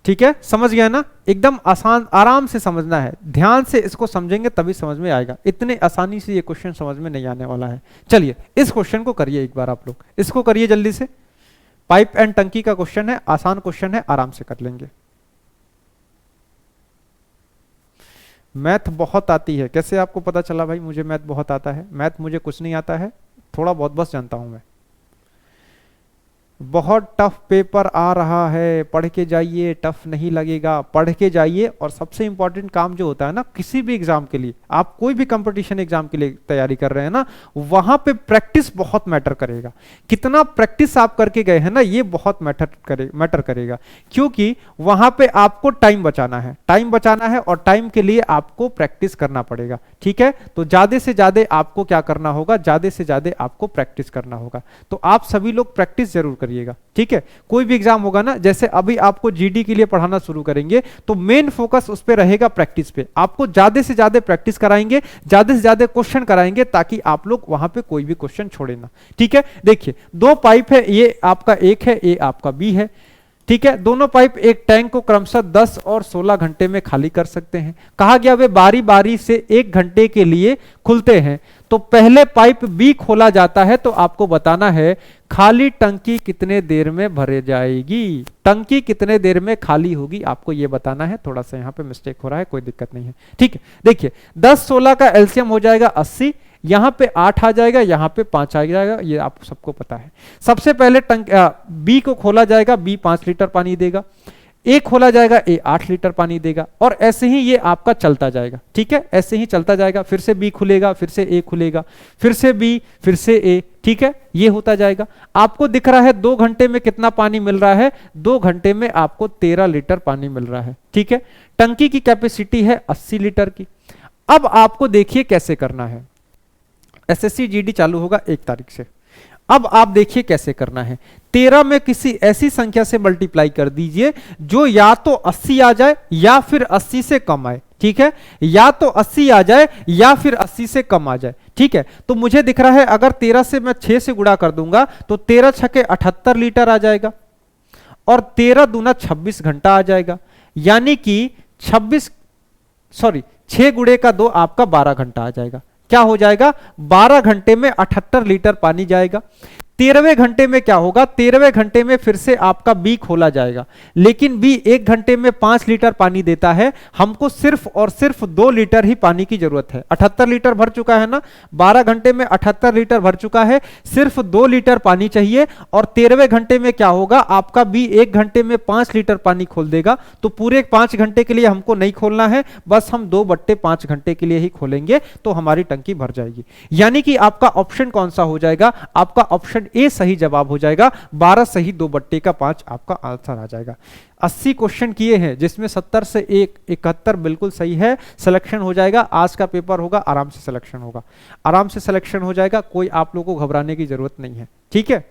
ठीक है, समझ गया ना? एकदम आसान, आराम से समझना है, ध्यान से इसको समझेंगे तभी समझ में आएगा। इतने आसानी से ये क्वेश्चन समझ में नहीं आने वाला है। चलिए इस क्वेश्चन को करिए एक बार, आप लोग इसको करिए जल्दी से। पाइप एंड टंकी का क्वेश्चन है, आसान क्वेश्चन है, आराम से कर लेंगे। मैथ बहुत आती है, कैसे आपको पता चला भाई मुझे मैथ बहुत आता है? मैथ मुझे कुछ नहीं आता है, थोड़ा बहुत बस जानता हूं मैं। बहुत टफ पेपर आ रहा है, पढ़ के जाइए, टफ नहीं लगेगा, पढ़ के जाइए। और सबसे इंपॉर्टेंट काम जो होता है ना किसी भी एग्जाम के लिए, आप कोई भी कंपटीशन एग्जाम के लिए तैयारी कर रहे हैं ना, वहां पे प्रैक्टिस बहुत मैटर करेगा। कितना प्रैक्टिस आप करके गए हैं ना, ये बहुत मैटर करेगा, क्योंकि वहां पे आपको टाइम बचाना है, टाइम बचाना है और टाइम के लिए आपको प्रैक्टिस करना पड़ेगा। ठीक है, तो ज्यादा से ज्यादा आपको क्या करना होगा? ज्यादा से ज्यादा आपको प्रैक्टिस करना होगा। तो आप सभी लोग प्रैक्टिस जरूर करिएगा। ठीक है, कोई भी एग्जाम होगा ना, जैसे अभी आपको जीडी के लिए पढ़ाना शुरू करेंगे तो मेन फोकस उस पे रहेगा, प्रैक्टिस पे। आपको ज्यादा से ज्यादा प्रैक्टिस कराएंगे, ज्यादा से ज्यादा क्वेश्चन कराएंगे, ताकि आप लोग वहां पे कोई भी क्वेश्चन छोड़े ना। ठीक है, देखिए 2 पाइप है, ये आपका एक है, ये आपका बी है। ठीक है, दोनों पाइप एक टैंक को क्रमशः 10 और 16 घंटे में खाली कर सकते हैं। कहा गया वे बारी बारी से 1 घंटे के लिए खुलते हैं। तो पहले पाइप बी खोला जाता है, तो आपको बताना है खाली टंकी कितने देर में भरे जाएगी, टंकी कितने देर में खाली होगी, आपको यह बताना है। थोड़ा सा यहां पे मिस्टेक हो रहा है, कोई दिक्कत नहीं है। ठीक है, देखिए 10 16 का एलसीएम हो जाएगा 80, यहां पे 8 आ जाएगा, यहां पे 5 आ जाएगा, ये आप सबको पता है। सबसे पहले बी को खोला जाएगा, बी 5 लीटर पानी देगा। ए खोला जाएगा, ए 8 लीटर पानी देगा, और ऐसे ही ये आपका चलता जाएगा। ठीक है, ऐसे ही चलता जाएगा। फिर से बी खुलेगा, फिर से ए खुलेगा, फिर से बी, फिर से ए। ठीक है, ये होता जाएगा। आपको दिख रहा है 2 घंटे में कितना पानी मिल रहा है? 2 घंटे में आपको 13 लीटर पानी मिल रहा है। ठीक है, टंकी की कैपेसिटी है 80 लीटर की। अब आपको देखिए कैसे करना है। एसएससी जीडी चालू होगा 1 तारीख से। अब आप देखिए कैसे करना है। 13 में किसी ऐसी संख्या से मल्टीप्लाई कर दीजिए जो या तो 80 आ जाए या फिर 80 से कम आए। ठीक है, या तो 80 आ जाए या फिर 80 से कम आ जाए। ठीक है, तो मुझे दिख रहा है अगर 13 से मैं 6 से गुणा कर दूंगा तो 13 छके 78 लीटर आ जाएगा, और 13 दूना 26 घंटा आ जाएगा। यानी कि 6 गुणे का 2 आपका 12 घंटा आ जाएगा। क्या हो जाएगा? 12 घंटे में 78 लीटर पानी जाएगा। 13वें घंटे में क्या होगा? 13वें घंटे में फिर से आपका बी खोला जाएगा, लेकिन बी 1 घंटे में 5 लीटर पानी देता है। हमको सिर्फ और सिर्फ 2 लीटर ही पानी की जरूरत है। 78 लीटर भर चुका है ना, 12 घंटे में 78 लीटर भर चुका है, सिर्फ 2 लीटर पानी चाहिए। और 13वें घंटे में क्या होगा? आपका बी 1 घंटे में 5 लीटर पानी खोल देगा। तो पूरे 5 घंटे के लिए हमको नहीं खोलना है, बस हम 2/5 घंटे के लिए ही खोलेंगे तो हमारी टंकी भर जाएगी। यानी कि आपका ऑप्शन कौन सा हो जाएगा? आपका ऑप्शन ए सही जवाब हो जाएगा। 12 सही 2/5 आपका आंसर आ जाएगा। 80 क्वेश्चन किए हैं जिसमें 70 से 71 बिल्कुल सही है। सिलेक्शन हो जाएगा, आज का पेपर होगा, आराम से सिलेक्शन होगा, आराम से सिलेक्शन हो जाएगा। कोई आप लोगों को घबराने की जरूरत नहीं है। ठीक है,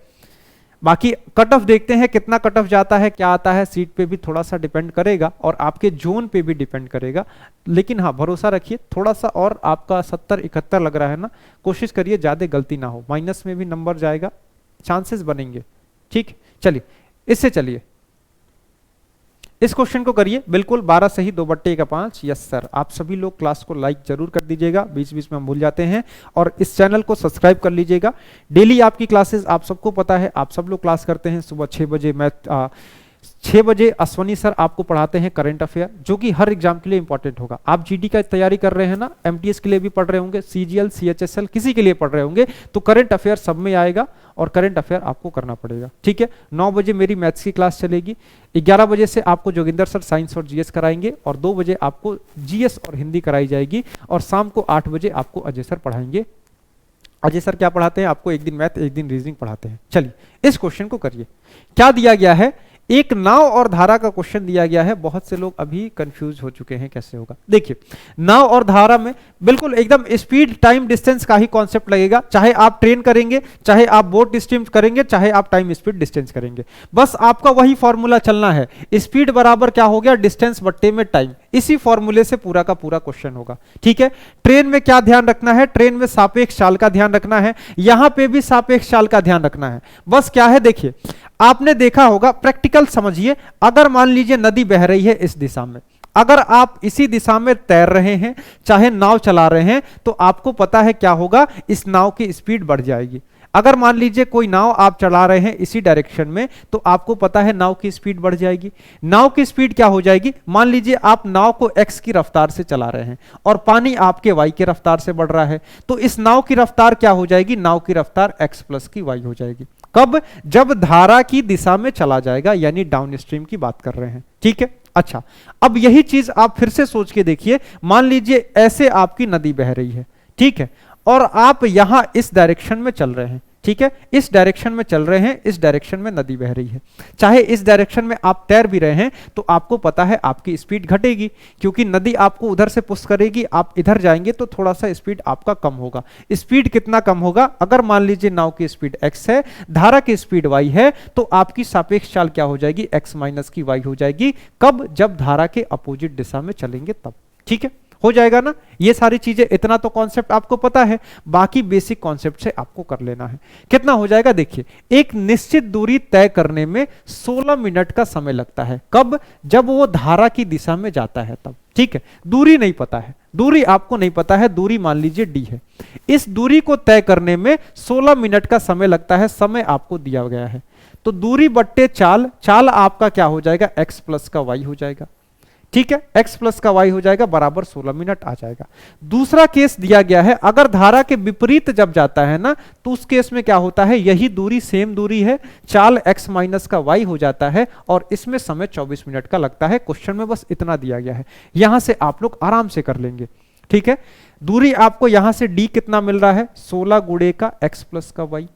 बाकी कट ऑफ देखते हैं कितना कट ऑफ जाता है, क्या आता है। सीट पे भी थोड़ा सा डिपेंड करेगा और आपके जोन पे भी डिपेंड करेगा, लेकिन हाँ भरोसा रखिए थोड़ा सा। और आपका 70-71 लग रहा है ना, कोशिश करिए ज्यादा गलती ना हो, माइनस में भी नंबर जाएगा, चांसेस बनेंगे। ठीक, चलिए इससे चलिए इस क्वेश्चन को करिए। बिल्कुल 12 सही 2/5। यस सर, आप सभी लोग क्लास को लाइक जरूर कर दीजिएगा, बीच बीच में हम भूल जाते हैं। और इस चैनल को सब्सक्राइब कर लीजिएगा। डेली आपकी क्लासेस आप सबको पता है, आप सब लोग क्लास करते हैं। सुबह 6 बजे मैथ 6 बजे अश्वनी सर आपको पढ़ाते हैं करंट अफेयर, जो कि हर एग्जाम के लिए इंपॉर्टेंट होगा। आप जीडी का तैयारी कर रहे हैं ना, एमटीएस के लिए भी पढ़ रहे होंगे, सीजीएल सीएचएसएल किसी के लिए पढ़ रहे होंगे, तो करंट अफेयर सब में आएगा और करंट अफेयर आपको करना पड़ेगा। ठीक है, 9 बजे मेरी मैथ्स की क्लास चलेगी, 11 बजे से आपको जोगिंदर सर साइंस और जीएस कराएंगे, और 2 बजे आपको जीएस और हिंदी कराई जाएगी, और शाम को 8 बजे आपको अजय सर पढ़ाएंगे। अजय सर क्या पढ़ाते हैं आपको? एक दिन मैथ एक दिन रीजनिंग पढ़ाते हैं। चलिए इस क्वेश्चन को करिए। क्या दिया गया है? एक नाव और धारा का क्वेश्चन दिया गया है। बहुत से लोग अभी कंफ्यूज हो चुके हैं कैसे होगा। देखिए, नाव और धारा में बिल्कुल एकदम स्पीड टाइम डिस्टेंस का ही कॉन्सेप्ट लगेगा। चाहे आप ट्रेन करेंगे, चाहे आप बोट स्टीम करेंगे, चाहे आप टाइम स्पीड डिस्टेंस करेंगे, बस आपका वही फॉर्मूला चलना है। स्पीड बराबर क्या हो गया? डिस्टेंस बट्टे में टाइम। इसी फॉर्मूले से पूरा का पूरा क्वेश्चन होगा। ठीक है, ट्रेन में क्या ध्यान रखना है? ट्रेन में सापेक्ष चाल का ध्यान रखना है, यहां पे भी सापेक्ष चाल का ध्यान रखना है। बस क्या है, देखिए आपने देखा होगा, प्रैक्टिकल समझिए। अगर मान लीजिए नदी बह रही है इस दिशा में, अगर आप इसी दिशा में तैर रहे हैं, चाहे नाव चला रहे हैं, तो आपको पता है क्या होगा? इस नाव की स्पीड बढ़ जाएगी। अगर मान लीजिए कोई नाव आप चला रहे हैं इसी डायरेक्शन में, तो आपको पता है नाव की स्पीड बढ़ जाएगी। नाव की स्पीड क्या हो जाएगी? मान लीजिए आप नाव को x की रफ्तार से चला रहे हैं और पानी आपके y की रफ्तार से बढ़ रहा है, तो इस नाव की रफ्तार क्या हो जाएगी? नाव की रफ्तार x प्लस की y हो जाएगी। कब? जब धारा की दिशा में चला जाएगा, यानी डाउन स्ट्रीम की बात कर रहे हैं। ठीक है, अच्छा अब यही चीज आप फिर से सोच के देखिए। मान लीजिए ऐसे आपकी नदी बह रही है, ठीक है, और आप यहां इस डायरेक्शन में चल रहे हैं। ठीक है, इस डायरेक्शन में चल रहे हैं, इस डायरेक्शन में नदी बह रही है। चाहे इस डायरेक्शन में आप तैर भी रहे हैं, तो आपको पता है आपकी स्पीड घटेगी, क्योंकि नदी आपको उधर से पुश करेगी। आप इधर जाएंगे तो थोड़ा सा स्पीड आपका कम होगा। स्पीड कितना कम होगा? अगर मान लीजिए नाव की स्पीड x है, धारा की स्पीड y है, तो आपकी सापेक्ष चाल क्या हो जाएगी? x माइनस की y हो जाएगी। कब? जब धारा के अपोजिट दिशा में चलेंगे तब। ठीक है, हो जाएगा ना। ये सारी चीजें, इतना तो कॉन्सेप्ट आपको पता है, बाकी बेसिक कॉन्सेप्ट से आपको कर लेना है। कितना हो जाएगा? देखिए, एक निश्चित दूरी तय करने में 16 मिनट का समय लगता है। कब? जब वो धारा की दिशा में जाता है तब। ठीक है, दूरी नहीं पता है, दूरी आपको नहीं पता है, दूरी मान लीजिए d है। इस दूरी को तय करने में 16 मिनट का समय लगता है, समय आपको दिया गया है। तो दूरी बट्टे चाल, चाल आपका क्या हो जाएगा? x प्लस का y हो जाएगा। ठीक है, x प्लस का y हो जाएगा बराबर 16 मिनट आ जाएगा। दूसरा केस दिया गया है, अगर धारा के विपरीत जब जाता है ना तो उस केस में क्या होता है, यही दूरी सेम दूरी है, चाल x माइनस का y हो जाता है और इसमें समय 24 मिनट का लगता है। क्वेश्चन में बस इतना दिया गया है, यहां से आप लोग आराम से कर लेंगे। ठीक है, दूरी आपको यहां से d कितना मिल रहा है, 16 गुणे का x प्लस का y,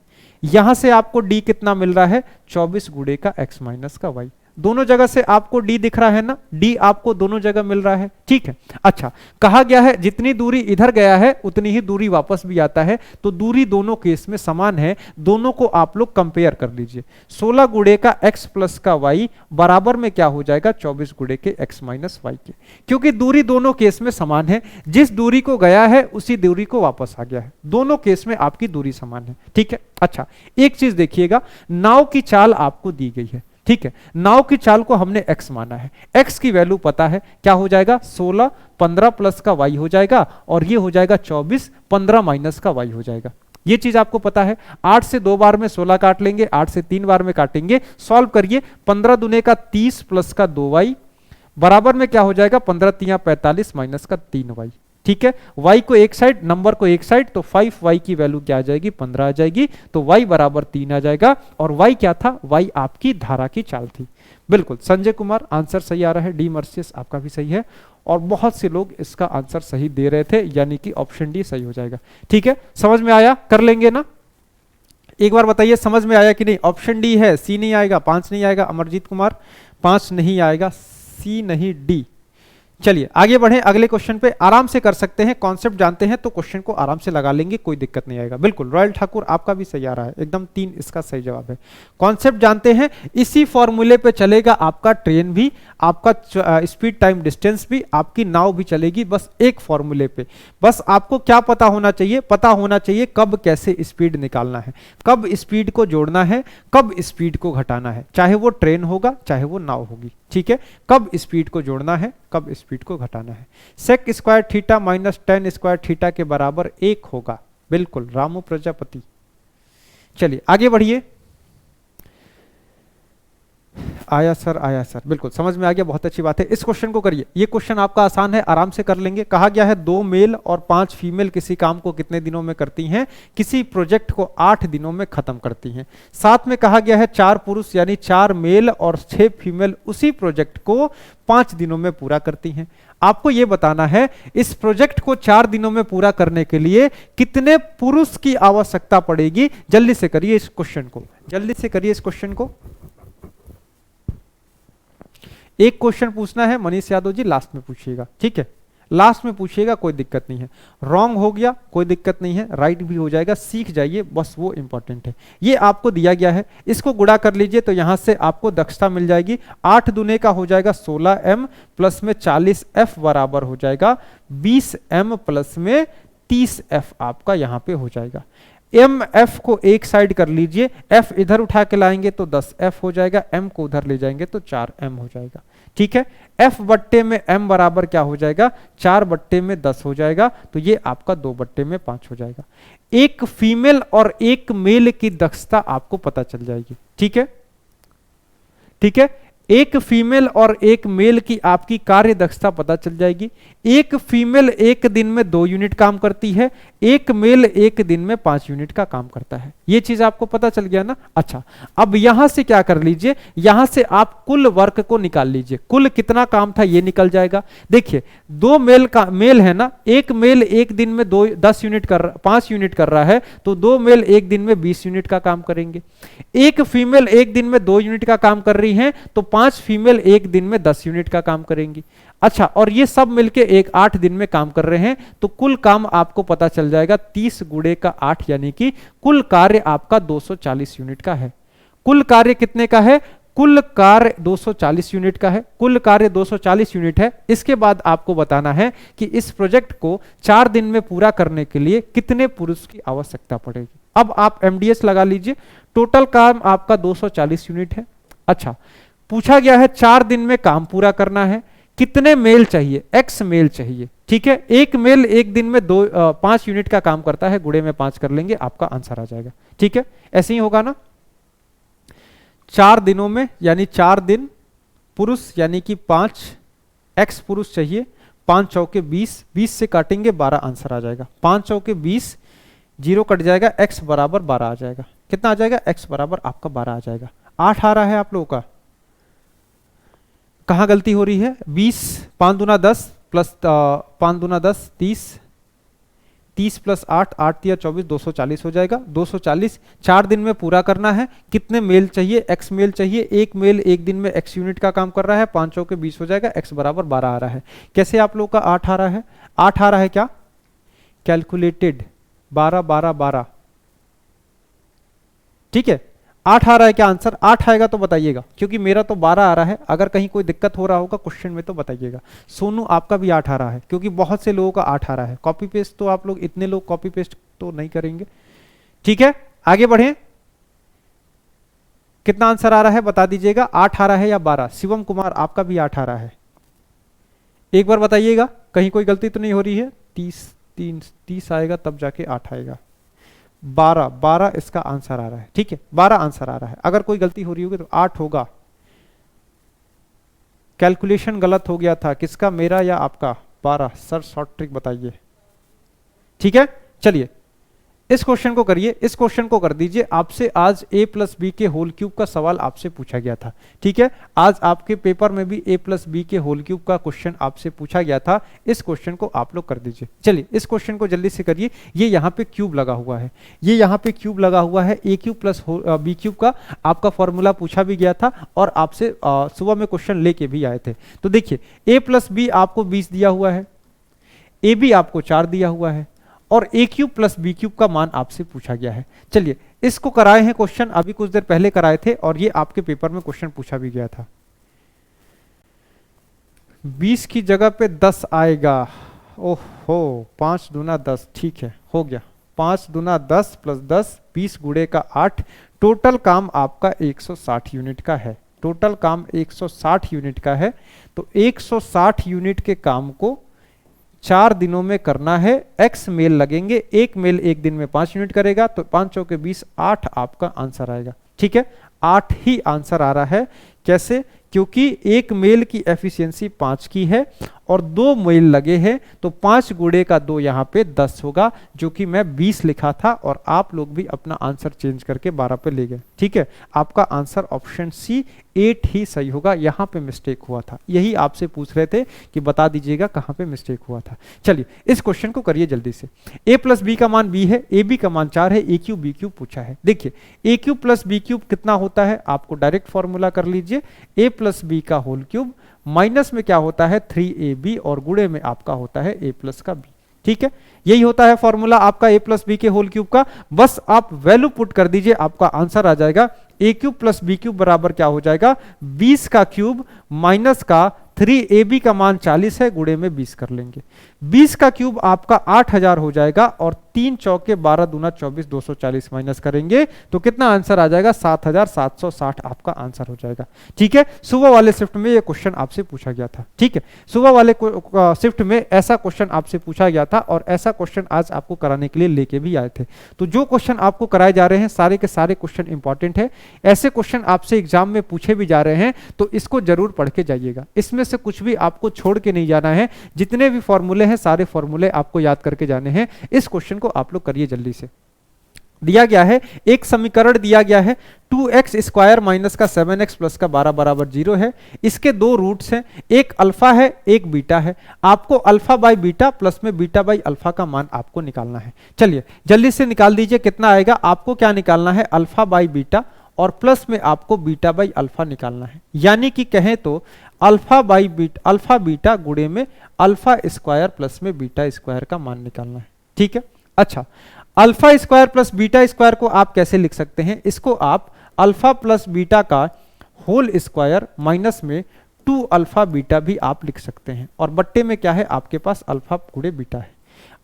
यहां से आपको d कितना मिल रहा है, 24 गुणे का x माइनस का y। दोनों जगह से आपको d दिख रहा है ना, d आपको दोनों जगह मिल रहा है। ठीक है, अच्छा कहा गया है जितनी दूरी इधर गया है उतनी ही दूरी वापस भी आता है, तो दूरी दोनों केस में समान है, दोनों को आप लोग कंपेयर कर लीजिए। 16 गुणे का x प्लस का y बराबर में क्या हो जाएगा, 24 गुणे के x माइनस y के, क्योंकि दूरी दोनों केस में समान है, जिस दूरी को गया है उसी दूरी को वापस आ गया है, दोनों केस में आपकी दूरी समान है। ठीक है, अच्छा एक चीज देखिएगा, नाव की चाल आपको दी गई है। ठीक है, नाव की चाल को हमने x माना है, x की वैल्यू पता है, क्या हो जाएगा 16, 15 प्लस का y हो जाएगा और ये हो जाएगा 24, 15 माइनस का y हो जाएगा। ये चीज आपको पता है। 8 से 2 बार में 16 काट लेंगे, 8 से 3 बार में काटेंगे, सॉल्व करिए, 15 दुने का 30 प्लस का 2y बराबर में क्या हो जाएगा, 15 तिया 45 माइनस का 3y। ठीक है, y को एक साइड, नंबर को एक साइड, तो 5y की वैल्यू क्या आ जाएगी, 15 आ जाएगी, तो y बराबर 3 आ जाएगा। और y क्या था, y आपकी धारा की चाल थी। बिल्कुल संजय कुमार आंसर सही आ रहा है, डी मर्सियस आपका भी सही है, और बहुत से लोग इसका आंसर सही दे रहे थे, यानी कि ऑप्शन डी सही हो जाएगा। ठीक है, समझ में आया, कर लेंगे ना, एक बार बताइए समझ में आया कि नहीं। ऑप्शन डी है, सी नहीं आएगा, 5 नहीं आएगा, अमरजीत कुमार 5 नहीं आएगा, सी नहीं डी। चलिए आगे बढ़े, अगले क्वेश्चन पे आराम से कर सकते हैं, कॉन्सेप्ट जानते हैं तो क्वेश्चन को आराम से लगा लेंगे, कोई दिक्कत नहीं आएगा। बिल्कुल रॉयल ठाकुर आपका भी सही आ रहा है, एकदम 3 इसका सही जवाब है। कॉन्सेप्ट जानते हैं, इसी फॉर्मूले पे चलेगा आपका ट्रेन भी, आपका स्पीड टाइम डिस्टेंस भी, आपकी नाव भी चलेगी, बस एक फॉर्मूले पे। बस आपको क्या पता होना चाहिए, पता होना चाहिए कब कैसे स्पीड निकालना है, कब स्पीड को जोड़ना है, कब स्पीड को घटाना है, चाहे वो ट्रेन होगा चाहे वो नाव होगी। ठीक है, कब स्पीड को जोड़ना है, कब स्पीड को घटाना है। Sec square theta minus tan square theta के बराबर 1 होगा। बिल्कुल रामू प्रजापति। चलिए आगे बढ़िए, आया सर, बिल्कुल समझ में आ गया, बहुत अच्छी बात है। इस क्वेश्चन को करिए, ये क्वेश्चन आपका आसान है, आराम से कर लेंगे। कहा गया है 2 मेल और 5 फीमेल किसी काम को कितने दिनों में करती हैं, किसी प्रोजेक्ट को 8 दिनों में खत्म करती हैं। साथ में कहा गया है 4 पुरुष यानी 4 मेल और 6 फीमेल उसी प्रोजेक्ट को 5 दिनों में पूरा करती हैं। आपको यह बताना है इस प्रोजेक्ट को 4 दिनों में पूरा करने के लिए कितने पुरुष की आवश्यकता पड़ेगी। जल्दी से करिए इस क्वेश्चन को, जल्दी से करिए इस क्वेश्चन को। एक क्वेश्चन पूछना है मनीष यादव जी, लास्ट में पूछिएगा, ठीक है, लास्ट में पूछिएगा, कोई दिक्कत नहीं है। रॉन्ग हो गया कोई दिक्कत नहीं है, राइट भी हो जाएगा, सीख जाइए, बस वो इंपॉर्टेंट है। ये आपको दिया गया है, इसको गुणा कर लीजिए तो यहां से आपको दक्षता मिल जाएगी। 8 दूने का हो जाएगा 16m प्लस में 40f बराबर हो जाएगा 20m प्लस में 30f आपका यहां पे हो जाएगा। एम एफ को एक साइड कर लीजिए, एफ इधर उठा के लाएंगे तो 10f हो जाएगा, एम को उधर ले जाएंगे तो 4m हो जाएगा। ठीक है, f बट्टे में m बराबर क्या हो जाएगा, 4 बट्टे में 10 हो जाएगा, तो ये आपका 2 बट्टे में 5 हो जाएगा। एक फीमेल और एक मेल की दक्षता आपको पता चल जाएगी। ठीक है, ठीक है, एक फीमेल और एक मेल की आपकी कार्य दक्षता पता चल जाएगी। एक फीमेल एक दिन में 2 यूनिट काम करती है, एक मेल एक दिन में 5 यूनिट का काम करता है। ये चीज आपको पता चल गया ना। अच्छा, अब यहां से क्या कर लीजिए, यहां से आप कुल वर्क को निकाल लीजिए, कुल कितना काम था ये निकल जाएगा। देखिए 2 मेल है ना, एक मेल एक दिन में 5 यूनिट कर रहा है, तो 2 मेल एक दिन में 20 यूनिट का काम करेंगे। एक फीमेल एक दिन में 2 यूनिट का काम कर रही है, तो 5 फीमेल एक दिन में 10 यूनिट का काम करेंगी। अच्छा, और ये सब मिलके 8 दिन में काम कर रहे हैं, तो कुल काम आपको पता चल जाएगा 30 गुणे का 8, यानी कि कुल कार्य आपका 240 यूनिट का है। कुल कार्य कितने का है, कुल कार्य 240 यूनिट का है, कुल कार्य 240 यूनिट है। इसके बाद आपको बताना है कि इस प्रोजेक्ट को 4 दिन में पूरा करने के लिए कितने पुरुष की आवश्यकता पड़ेगी। अब आप एमडीएस लगा लीजिए, टोटल काम आपका 240 यूनिट है। अच्छा, पूछा गया है 4 दिन में काम पूरा करना है, कितने मेल चाहिए, x मेल चाहिए। ठीक है, एक मेल एक दिन में 5 यूनिट का काम करता है, गुणे में 5 कर लेंगे, आपका आंसर आ जाएगा। ठीक है, ऐसे ही होगा ना। 4 दिनों में यानी 4 दिन, पुरुष यानी कि 5, x पुरुष चाहिए, 5 चौके 20, 20 से काटेंगे 12 आंसर आ जाएगा। 5 चौके 20, 0 कट जाएगा, x बराबर 12 आ जाएगा। कितना आ जाएगा? x बराबर आपका 12 आ जाएगा। 8 आ रहा है आप लोगों का, कहाँ गलती हो रही है? 20, 5 दूना 10 प्लस 5 दूना 10 30, 30 प्लस 8, 8 या 24, 240 हो जाएगा। 240 4 दिन में पूरा करना है। कितने मेल चाहिए? x मेल चाहिए। एक मेल एक दिन में x यूनिट का काम कर रहा है, 5 चौके 20 हो जाएगा, x बराबर 12 आ रहा है। कैसे आप लोग का 8 आ रहा है? 8 आ रहा है क्या? कैलकुलेटेड 12 12 12, ठीक है। 8 आ रहा है क्या आंसर? 8 आएगा तो बताइएगा, क्योंकि मेरा तो 12 आ रहा है। अगर कहीं कोई दिक्कत हो रहा होगा क्वेश्चन में तो बताइएगा। सोनू आपका भी 8 आ रहा है, क्योंकि बहुत से लोगों का 8 आ रहा है। कॉपी पेस्ट तो आप लोग इतने लोग कॉपी पेस्ट तो नहीं करेंगे, ठीक है। आगे बढ़े, कितना आंसर आ रहा है बता दीजिएगा। 8 आ रहा है या 12? शिवम कुमार आपका भी 8 आ रहा है, एक बार बताइएगा, कहीं कोई गलती तो नहीं हो रही है। 30 आएगा तब जाके 8 आएगा। 12 इसका आंसर आ रहा है, ठीक है। 12 आंसर आ रहा है। अगर कोई गलती हो रही होगी तो 8 होगा। कैलकुलेशन गलत हो गया था, किसका? मेरा या आपका? 12। सर शॉर्ट ट्रिक बताइए, ठीक है। चलिए इस क्वेश्चन को करिए, इस क्वेश्चन को कर दीजिए। आपसे आज a प्लस बी के होल क्यूब का सवाल आपसे पूछा गया था, ठीक है। आज आपके पेपर में भी a प्लस बी के होल क्यूब का क्वेश्चन आपसे पूछा गया था। इस क्वेश्चन को आप लोग कर दीजिए। चलिए इस क्वेश्चन को जल्दी से करिए। ये यहाँ पे क्यूब लगा हुआ है, ये यहाँ पे क्यूब लगा हुआ है। a cube plus B cube का आपका फॉर्मूला पूछा भी गया था और आपसे सुबह में क्वेश्चन लेके भी आए थे। तो देखिए a प्लस बी आपको 20 दिया हुआ है, ए बी आपको 4 दिया हुआ है, और ए क्यूब प्लस बी क्यूब का मान आपसे पूछा गया है। चलिए इसको कराए हैं क्वेश्चन, अभी कुछ देर पहले कराए थे और ये आपके पेपर में क्वेश्चन पूछा भी गया था। 20 की जगह पे 10 आएगा। ओहो 5 दूना 10, ठीक है हो गया। 5 दूना 10 प्लस 10, 20 गुणे का 8। टोटल काम आपका 160 यूनिट का है। टोटल काम 160 यूनिट का है। तो 160 यूनिट के काम को 4 दिनों में करना है। x मेल लगेंगे, एक मेल एक दिन में 5 यूनिट करेगा, तो 5 चौके 20, 8 आपका आंसर आएगा, ठीक है। 8 ही आंसर आ रहा है। कैसे? क्योंकि एक मेल की एफिशिएंसी 5 की है और 2 मेल लगे हैं, तो 5 गुणे का 2 यहाँ पे 10 होगा, जो कि मैं 20 लिखा था और आप लोग भी अपना आंसर चेंज करके 12 पे ले गए, ठीक है। आपका आंसर ऑप्शन सी 8 ही सही होगा। यहाँ पे मिस्टेक हुआ था, यही आपसे पूछ रहे थे कि बता दीजिएगा कहाँ पे मिस्टेक हुआ था। चलिए इस क्वेश्चन को करिए जल्दी से। a प्लस बी का मान b है, ए बी का मान 4 है, ए क्यूब बी क्यूब पूछा है। देखिए ए क्यूब प्लस बी क्यूब कितना होता है, आपको डायरेक्ट फॉर्मूला कर लीजिए। a प्लस बी का होल क्यूब माइनस में क्या होता है 3ab और गुणे में आपका होता है a प्लस का b, ठीक है। यही होता है फॉर्मूला आपका a प्लस बी के होल क्यूब का। बस आप वैल्यू पुट कर दीजिए, आपका आंसर आ जाएगा। a cube plus B cube बराबर क्या हो जाएगा? 20 का क्यूब माइनस का 3ab का मान 40 है, गुणे में 20 कर लेंगे। 20 का क्यूब आपका 8000 हो जाएगा और 3 चौके 12 दूना 24, 240 माइनस करेंगे तो कितना आंसर आ जाएगा? 7760 आपका आंसर हो जाएगा, ठीक है। सुबह वाले शिफ्ट में ये क्वेश्चन आपसे पूछा गया था, ठीक है। सुबह वाले शिफ्ट में ऐसा क्वेश्चन आपसे पूछा गया था और ऐसा क्वेश्चन आज आपको कराने के लिए लेके भी आए थे। तो जो क्वेश्चन आपको कराए जा रहे हैं सारे के सारे क्वेश्चन इंपॉर्टेंट है। ऐसे क्वेश्चन आपसे एग्जाम में पूछे भी जा रहे हैं, तो इसको जरूर पढ़ के जाइएगा। इसमें से कुछ भी आपको छोड़ के नहीं जाना है। जितने भी फॉर्मूले हैं सारे फॉर्मूले आपको याद करके जाने हैं। इस क्वेश्चन को आप लोग करिए जल्दी से। दिया गया है एक समीकरण दिया गया है 2x स्क्वायर माइनस का 7x प्लस का 12 बराबर 0 है। इसके 2 रूट्स हैं, एक अल्फा है एक बीटा है। आपको अल्फा बाई बीटा प्लस में बीटा बाई अल्फा का मान आपको निकालना है। चलिए जल्दी से निकाल दीजिए कितना आएगा। आपको क्या निकालना है? अल्फा बाई बीटा और प्लस में आपको बीटा बाई अल्फा निकालना है। यानी कि कहें तो alpha by beta, alpha beta गुणे में अल्फा स्क्वायर प्लस में बीटा स्क्वायर का मान निकालना है, ठीक है। अच्छा alpha square plus beta square को आप कैसे लिख सकते हैं? इसको आप अल्फा प्लस बीटा का होल स्क्वायर माइनस में 2 अल्फा बीटा भी आप लिख सकते हैं और बट्टे में क्या है आपके पास? अल्फा गुणे बीटा है।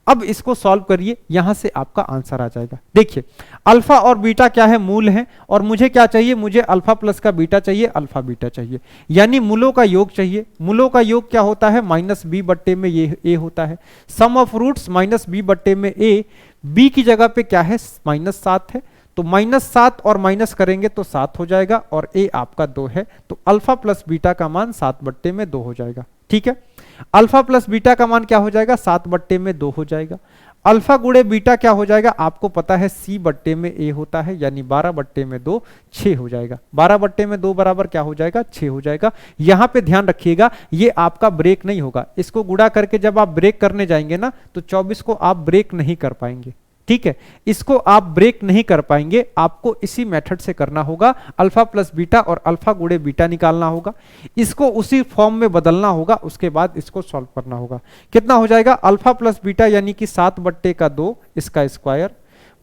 अब इसको सॉल्व करिए, यहां से आपका आंसर आ जाएगा। देखिए अल्फा और बीटा क्या है? मूल है। और मुझे क्या चाहिए? मुझे अल्फा प्लस का बीटा चाहिए, अल्फा बीटा चाहिए, यानी मूलों का योग चाहिए। मूलों का योग क्या होता है? माइनस बी बट्टे में ये ए होता है। सम ऑफ रूट्स माइनस बी बट्टे में ए। बी की जगह पे क्या है? -7 है, तो -7 और माइनस करेंगे तो 7 हो जाएगा और a आपका 2 है, तो अल्फा प्लस बीटा का मान 7/2 हो जाएगा। ठीक है, अल्फा प्लस बीटा का मान क्या हो जाएगा, 7/2 हो जाएगा। अल्फा गुणे बीटा क्या हो जाएगा, आपको पता है c/a होता है, यानी 12/2 6 हो जाएगा। 12/2 बराबर क्या हो जाएगा, 6 हो जाएगा। यहां पे ध्यान रखिएगा, ये आपका ब्रेक नहीं होगा, इसको गुणा करके जब आप ब्रेक करने जाएंगे ना तो 24 को आप ब्रेक नहीं कर पाएंगे। ठीक है, इसको आप ब्रेक नहीं कर पाएंगे, आपको इसी मेथड से करना होगा। अल्फा प्लस बीटा और अल्फा गुणे बीटा निकालना होगा, इसको उसी फॉर्म में बदलना होगा, उसके बाद इसको सॉल्व करना होगा। कितना हो जाएगा, अल्फा प्लस बीटा यानी कि 7/2 इसका स्क्वायर,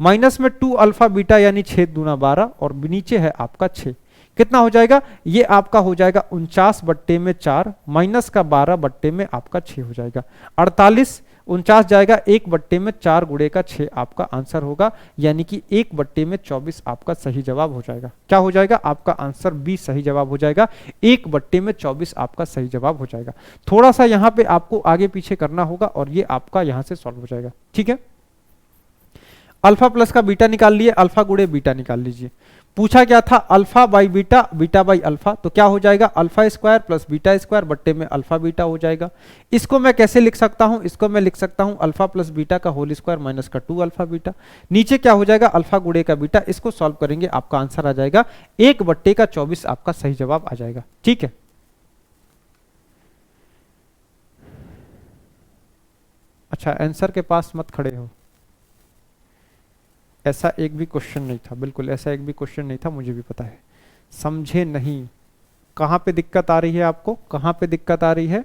माइनस में 2 अल्फा बीटा यानी 6 दूना 12 और नीचे है आपका 6। कितना हो जाएगा, ये आपका हो जाएगा 49/4 माइनस का 12/में आपका 6 हो जाएगा 48। 49 जाएगा 1/4 गुणे का 6 आपका आंसर होगा, यानी कि 1/24 आपका सही जवाब हो जाएगा। क्या हो जाएगा, आपका आंसर बी सही जवाब हो जाएगा, 1/24 आपका सही जवाब हो जाएगा। थोड़ा सा यहाँ पे आपको आगे पीछे करना होगा और ये आपका यहाँ से सॉल्व हो जाएगा। ठीक है, अल्फा प्लस का बीटा निकाल लिए, अल्फा गुणे बीटा निकाल लीजिए। पूछा क्या था, alpha by beta, beta by alpha, तो क्या हो जाएगा, alpha square plus beta square बट्टे में अल्फा बीटा हो जाएगा। इसको मैं कैसे लिख सकता हूं, इसको मैं लिख सकता हूं अल्फा प्लस बीटा का होल स्क्वायर माइनस का 2 अल्फा बीटा। नीचे क्या हो जाएगा, अल्फा गुणे का बीटा, इसको सॉल्व करेंगे आपका आंसर आ जाएगा 1/24 आपका सही जवाब आ जाएगा। ठीक है, अच्छा आंसर के पास मत खड़े हो, ऐसा एक भी क्वेश्चन नहीं था, बिल्कुल ऐसा एक भी क्वेश्चन नहीं था, मुझे भी पता है। समझे नहीं, कहां पे दिक्कत आ रही है आपको, कहां पे दिक्कत आ रही है,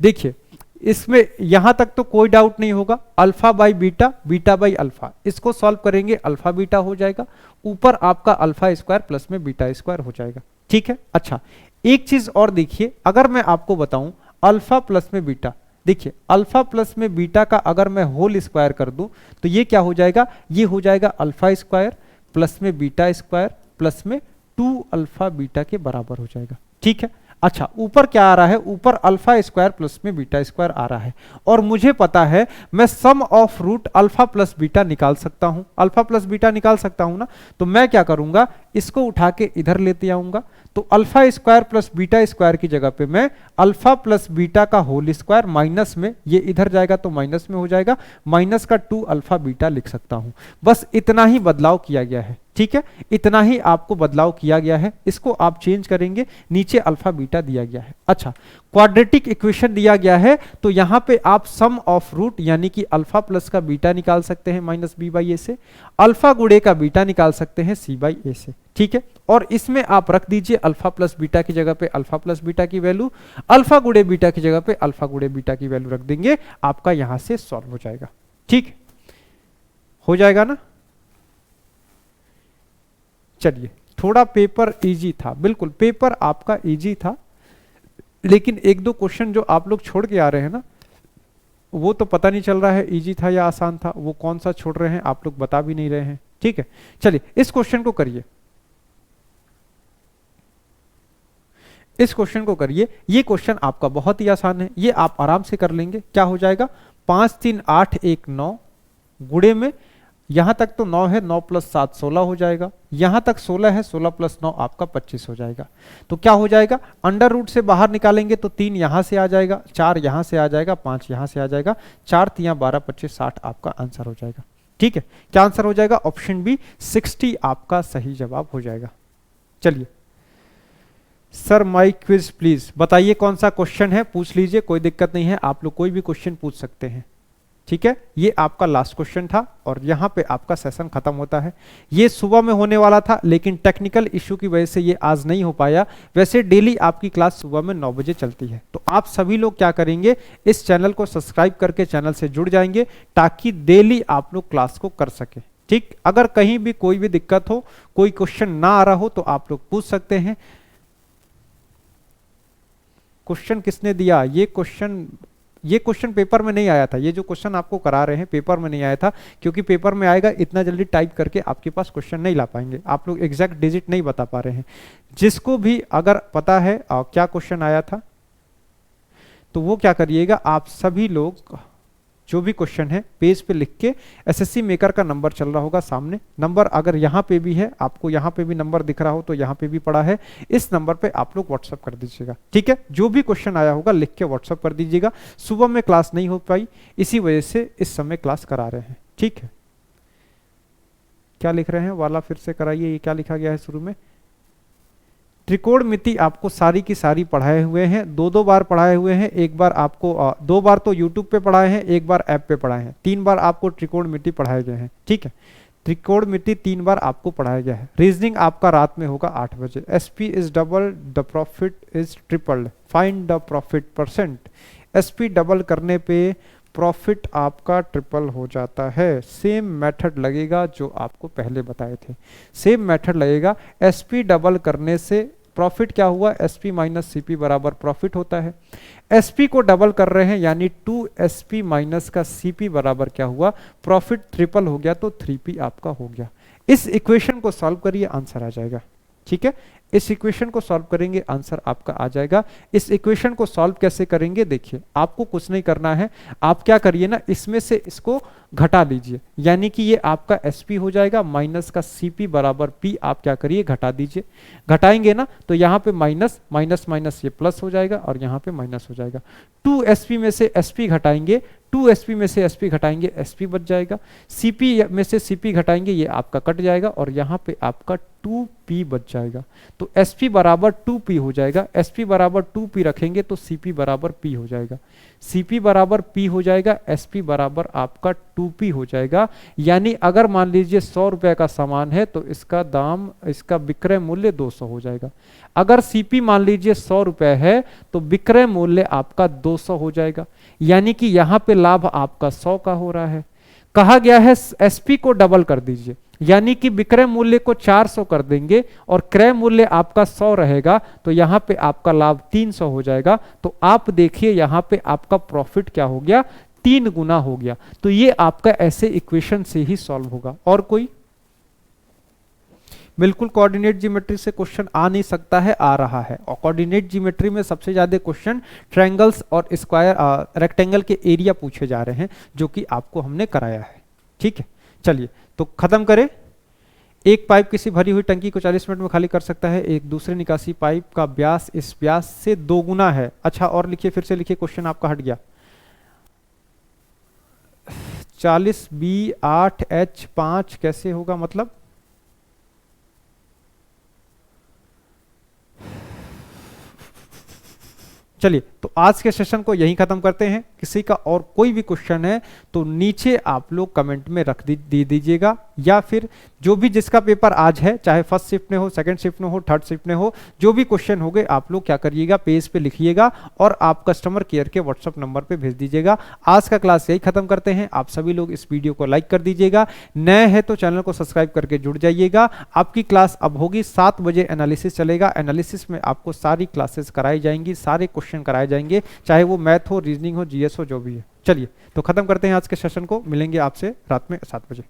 देखिए इसमें यहां तक तो कोई डाउट नहीं होगा। Alpha by beta, beta by alpha, इसको सॉल्व करेंगे अल्फा बीटा हो जाएगा, ऊपर आपका अल्फा स्क्वायर प्लस में बीटा स्क्वायर हो जाएगा। ठीक है, अच्छा एक चीज और देखिए, अगर मैं आपको बताऊं अल्फा प्लस में बीटा, देखिए अल्फा प्लस में बीटा का अगर मैं होल स्क्वायर कर दूं तो ये क्या हो जाएगा, ये हो जाएगा अल्फा स्क्वायर प्लस में बीटा स्क्वायर प्लस में 2 अल्फा बीटा के बराबर हो जाएगा। ठीक है, अच्छा ऊपर क्या आ रहा है, ऊपर अल्फा स्क्वायर प्लस में बीटा स्क्वायर आ रहा है, और मुझे पता है मैं sum of root alpha plus beta निकाल सकता हूं, अल्फा प्लस बीटा निकाल सकता हूं ना, तो मैं क्या करूंगा, इसको उठा के इधर लेते आऊंगा, तो alpha square plus beta square की जगह पे मैं अल्फा प्लस बीटा का होल स्क्वायर माइनस में, ये इधर जाएगा तो माइनस में हो जाएगा, माइनस का 2 अल्फा बीटा लिख सकता हूं। बस इतना ही बदलाव किया गया है। ठीक है, इतना ही आपको बदलाव किया गया है, इसको आप चेंज करेंगे, नीचे अल्फा बीटा दिया गया है। अच्छा क्वाड्रेटिक इक्वेशन दिया गया है, तो यहां पे आप सम ऑफ रूट यानी कि अल्फा प्लस का बीटा निकाल सकते हैं माइनस बी बाई ए से, अल्फा गुणे का बीटा निकाल सकते हैं सी बाई ए से। ठीक है, और इसमें आप रख दीजिए अल्फा प्लस बीटा की जगह पे अल्फा प्लस बीटा की वैल्यू, अल्फा गुणे बीटा की जगह पे अल्फा गुणे बीटा की वैल्यू रख देंगे, आपका यहां से सॉल्व हो जाएगा। ठीक हो जाएगा ना, चलिए थोड़ा पेपर इजी था, बिल्कुल पेपर आपका इजी था, लेकिन एक दो क्वेश्चन जो आप लोग छोड़ के आ रहे हैं ना, वो तो पता नहीं चल रहा है इजी था या आसान था, वो कौन सा छोड़ रहे हैं आप लोग बता भी नहीं रहे हैं। ठीक है, चलिए इस क्वेश्चन को करिए, इस क्वेश्चन को करिए, ये क्वेश्चन आपका बहुत ही आसान है, ये आप आराम से कर लेंगे। क्या हो जाएगा, 5 3 8 1 9 गुणे में यहां तक तो 9 है, 9 प्लस 7 16 हो जाएगा, यहां तक 16 है, 16 प्लस 9 आपका 25 हो जाएगा। तो क्या हो जाएगा, अंडर रूट से बाहर निकालेंगे तो 3 यहां से आ जाएगा, 4 यहां से आ जाएगा, 5 यहां से आ जाएगा, 4 3 12 25 60 आपका आंसर हो जाएगा। ठीक है, क्या आंसर हो जाएगा, ऑप्शन बी 60 आपका सही जवाब हो जाएगा। चलिए सर माई क्विज प्लीज, बताइए कौन सा क्वेश्चन है, पूछ लीजिए, कोई दिक्कत नहीं है, आप लोग कोई भी क्वेश्चन पूछ सकते हैं। ठीक है, ये आपका लास्ट क्वेश्चन था और यहां पे आपका सेशन खत्म होता है। ये सुबह में होने वाला था, लेकिन टेक्निकल इश्यू की वजह से ये आज नहीं हो पाया। वैसे डेली आपकी क्लास सुबह में 9 बजे चलती है, तो आप सभी लोग क्या करेंगे, इस चैनल को सब्सक्राइब करके चैनल से जुड़ जाएंगे, ताकि डेली आप लोग क्लास को कर सके। ठीक, अगर कहीं भी कोई भी दिक्कत हो, कोई क्वेश्चन ना आ रहा हो, तो आप लोग पूछ सकते हैं। क्वेश्चन किसने दिया, ये क्वेश्चन पेपर में नहीं आया था, ये जो क्वेश्चन आपको करा रहे हैं पेपर में नहीं आया था, क्योंकि पेपर में आएगा इतना जल्दी टाइप करके आपके पास क्वेश्चन नहीं ला पाएंगे, आप लोग एग्जैक्ट डिजिट नहीं बता पा रहे हैं। जिसको भी अगर पता है क्या क्वेश्चन आया था, तो वो क्या करिएगा, आप सभी लोग जो भी क्वेश्चन है पेज पे लिख के, एसएससी मेकर का नंबर चल रहा होगा सामने, नंबर अगर यहाँ पे भी है, आपको यहाँ पे भी नंबर दिख रहा हो तो यहाँ पे भी पड़ा है, इस नंबर पे आप लोग व्हाट्सअप कर दीजिएगा, ठीक है। जो भी क्वेश्चन आया होगा लिख के व्हाट्सअप कर दीजिएगा। सुबह में क्लास नहीं हो पाई, इसी वजह से इस समय क्लास करा रहे हैं, ठीक है। क्या लिख रहे हैं वाला फिर से कराइए, ये क्या लिखा गया है शुरू में? त्रिकोणमिति आपको सारी की सारी पढ़ाए हुए हैं, दो बार पढ़ाए हुए हैं, एक बार आपको 2 बार तो यूट्यूब पे पढ़ाए हैं, एक बार ऐप पे पढ़ाए हैं, 3 बार आपको त्रिकोणमिति पढ़ाए गए हैं, ठीक है। त्रिकोणमिति 3 बार आपको पढ़ाया गया है। रीजनिंग आपका रात में होगा 8 बजे। SP is double, the profit is tripled, find the profit percent. SP double करने पे प्रॉफिट आपका ट्रिपल हो जाता है। सेम मेथड लगेगा जो आपको पहले बताए थे, सेम मेथड लगेगा। एसपी डबल करने से प्रॉफिट क्या हुआ? एसपी माइनस सीपी बराबर प्रॉफिट होता है। एसपी को डबल कर रहे हैं यानी 2 माइनस का सीपी बराबर क्या हुआ? प्रॉफिट। ट्रिपल हो गया तो 3p आपका हो गया। इस इक्वेशन को सॉल्व करिए, आंसर आ जाएगा, ठीक है। इस इक्वेशन को सॉल्व करेंगे, आंसर आपका आ जाएगा। इस इक्वेशन को सॉल्व कैसे करेंगे? देखिए, आपको कुछ नहीं करना है, आप क्या करिए ना, इसमें से इसको घटा लीजिए, यानी कि ये आपका एसपी हो जाएगा, माइनस का सीपी बराबर पी आप क्या करिए, घटा दीजिए। घटाएंगे ना तो यहाँ पे माइनस माइनस माइनस ये प्लस हो जाएगा और यहाँ पे माइनस हो जाएगा। 2sp में से sp घटाएंगे, 2sp में से sp घटाएंगे, sp बच जाएगा। cp में से cp घटाएंगे, ये आपका कट जाएगा और यहाँ पे आपका 2p बच जाएगा। तो sp बराबर 2p हो जाएगा। sp बराबर 2p रखेंगे तो cp बराबर p हो जाएगा। cp बराबर p हो जाएगा, sp बराबर आपका 2p हो जाएगा। यानी अगर मान लीजिए 100 रुपए का सामान है तो इसका दाम, इसका विक्रय मूल्य 200 हो जाएगा। अगर cp मान लीजिए 100 रुपए है तो विक्रय मूल्य आपका 200 हो जाएगा, यानी कि यहाँ पे लाभ आपका 100 का हो रहा है। कहा गया है sp को डबल कर दीजिए, यानी कि विक्रय मूल्य को 400 कर देंगे और क्रय मूल्य आपका 100 रहेगा, तो यहाँ पे आपका लाभ 300 हो जाएगा। तो आप देखिए यहाँ पे आपका प्रॉफिट क्या हो गया? 3 गुना हो गया। तो ये आपका ऐसे इक्वेशन से ही सॉल्व होगा। और कोई? बिल्कुल कोऑर्डिनेट ज्योमेट्री से क्वेश्चन आ नहीं सकता है, आ रहा है। और कोऑर्डिनेट ज्योमेट्री में सबसे ज्यादा क्वेश्चन ट्रायंगल्स और स्क्वायर, रेक्टेंगल के एरिया पूछे जा रहे हैं, जो कि आपको हमने कराया है, ठीक है। चलिए तो खत्म करें। एक पाइप किसी भरी हुई टंकी को 40 मिनट में खाली कर सकता है। एक दूसरे निकासी पाइप का व्यास इस व्यास से 2 गुना है। अच्छा, और लिखिए, फिर से लिखिए, क्वेश्चन आपका हट गया। 40b8h5 कैसे होगा? मतलब चलिए तो आज के सेशन को यहीं खत्म करते हैं। किसी का और कोई भी क्वेश्चन है तो नीचे आप लोग कमेंट में रख दीजिएगा, या फिर जो भी जिसका पेपर आज है, चाहे फर्स्ट शिफ्ट में हो, सेकंड शिफ्ट में हो, थर्ड शिफ्ट में हो, जो भी क्वेश्चन हो गए आप लोग क्या करिएगा, पेज पे लिखिएगा और आप कस्टमर केयर के व्हाट्सएप नंबर पे भेज दीजिएगा। आज का क्लास यही खत्म करते हैं। आप सभी लोग इस वीडियो को लाइक कर दीजिएगा, नए हैं तो चैनल को सब्सक्राइब करके जुड़ जाइएगा। आपकी क्लास अब होगी 7 बजे, एनालिसिस चलेगा। एनालिसिस में आपको सारी क्लासेस कराई जाएंगी, सारे क्वेश्चन कराए जाएंगे, चाहे वो मैथ हो, रीजनिंग हो, जीएस हो, जो भी है। चलिए तो खत्म करते हैं आज के सेशन को। मिलेंगे आपसे रात में 7 बजे।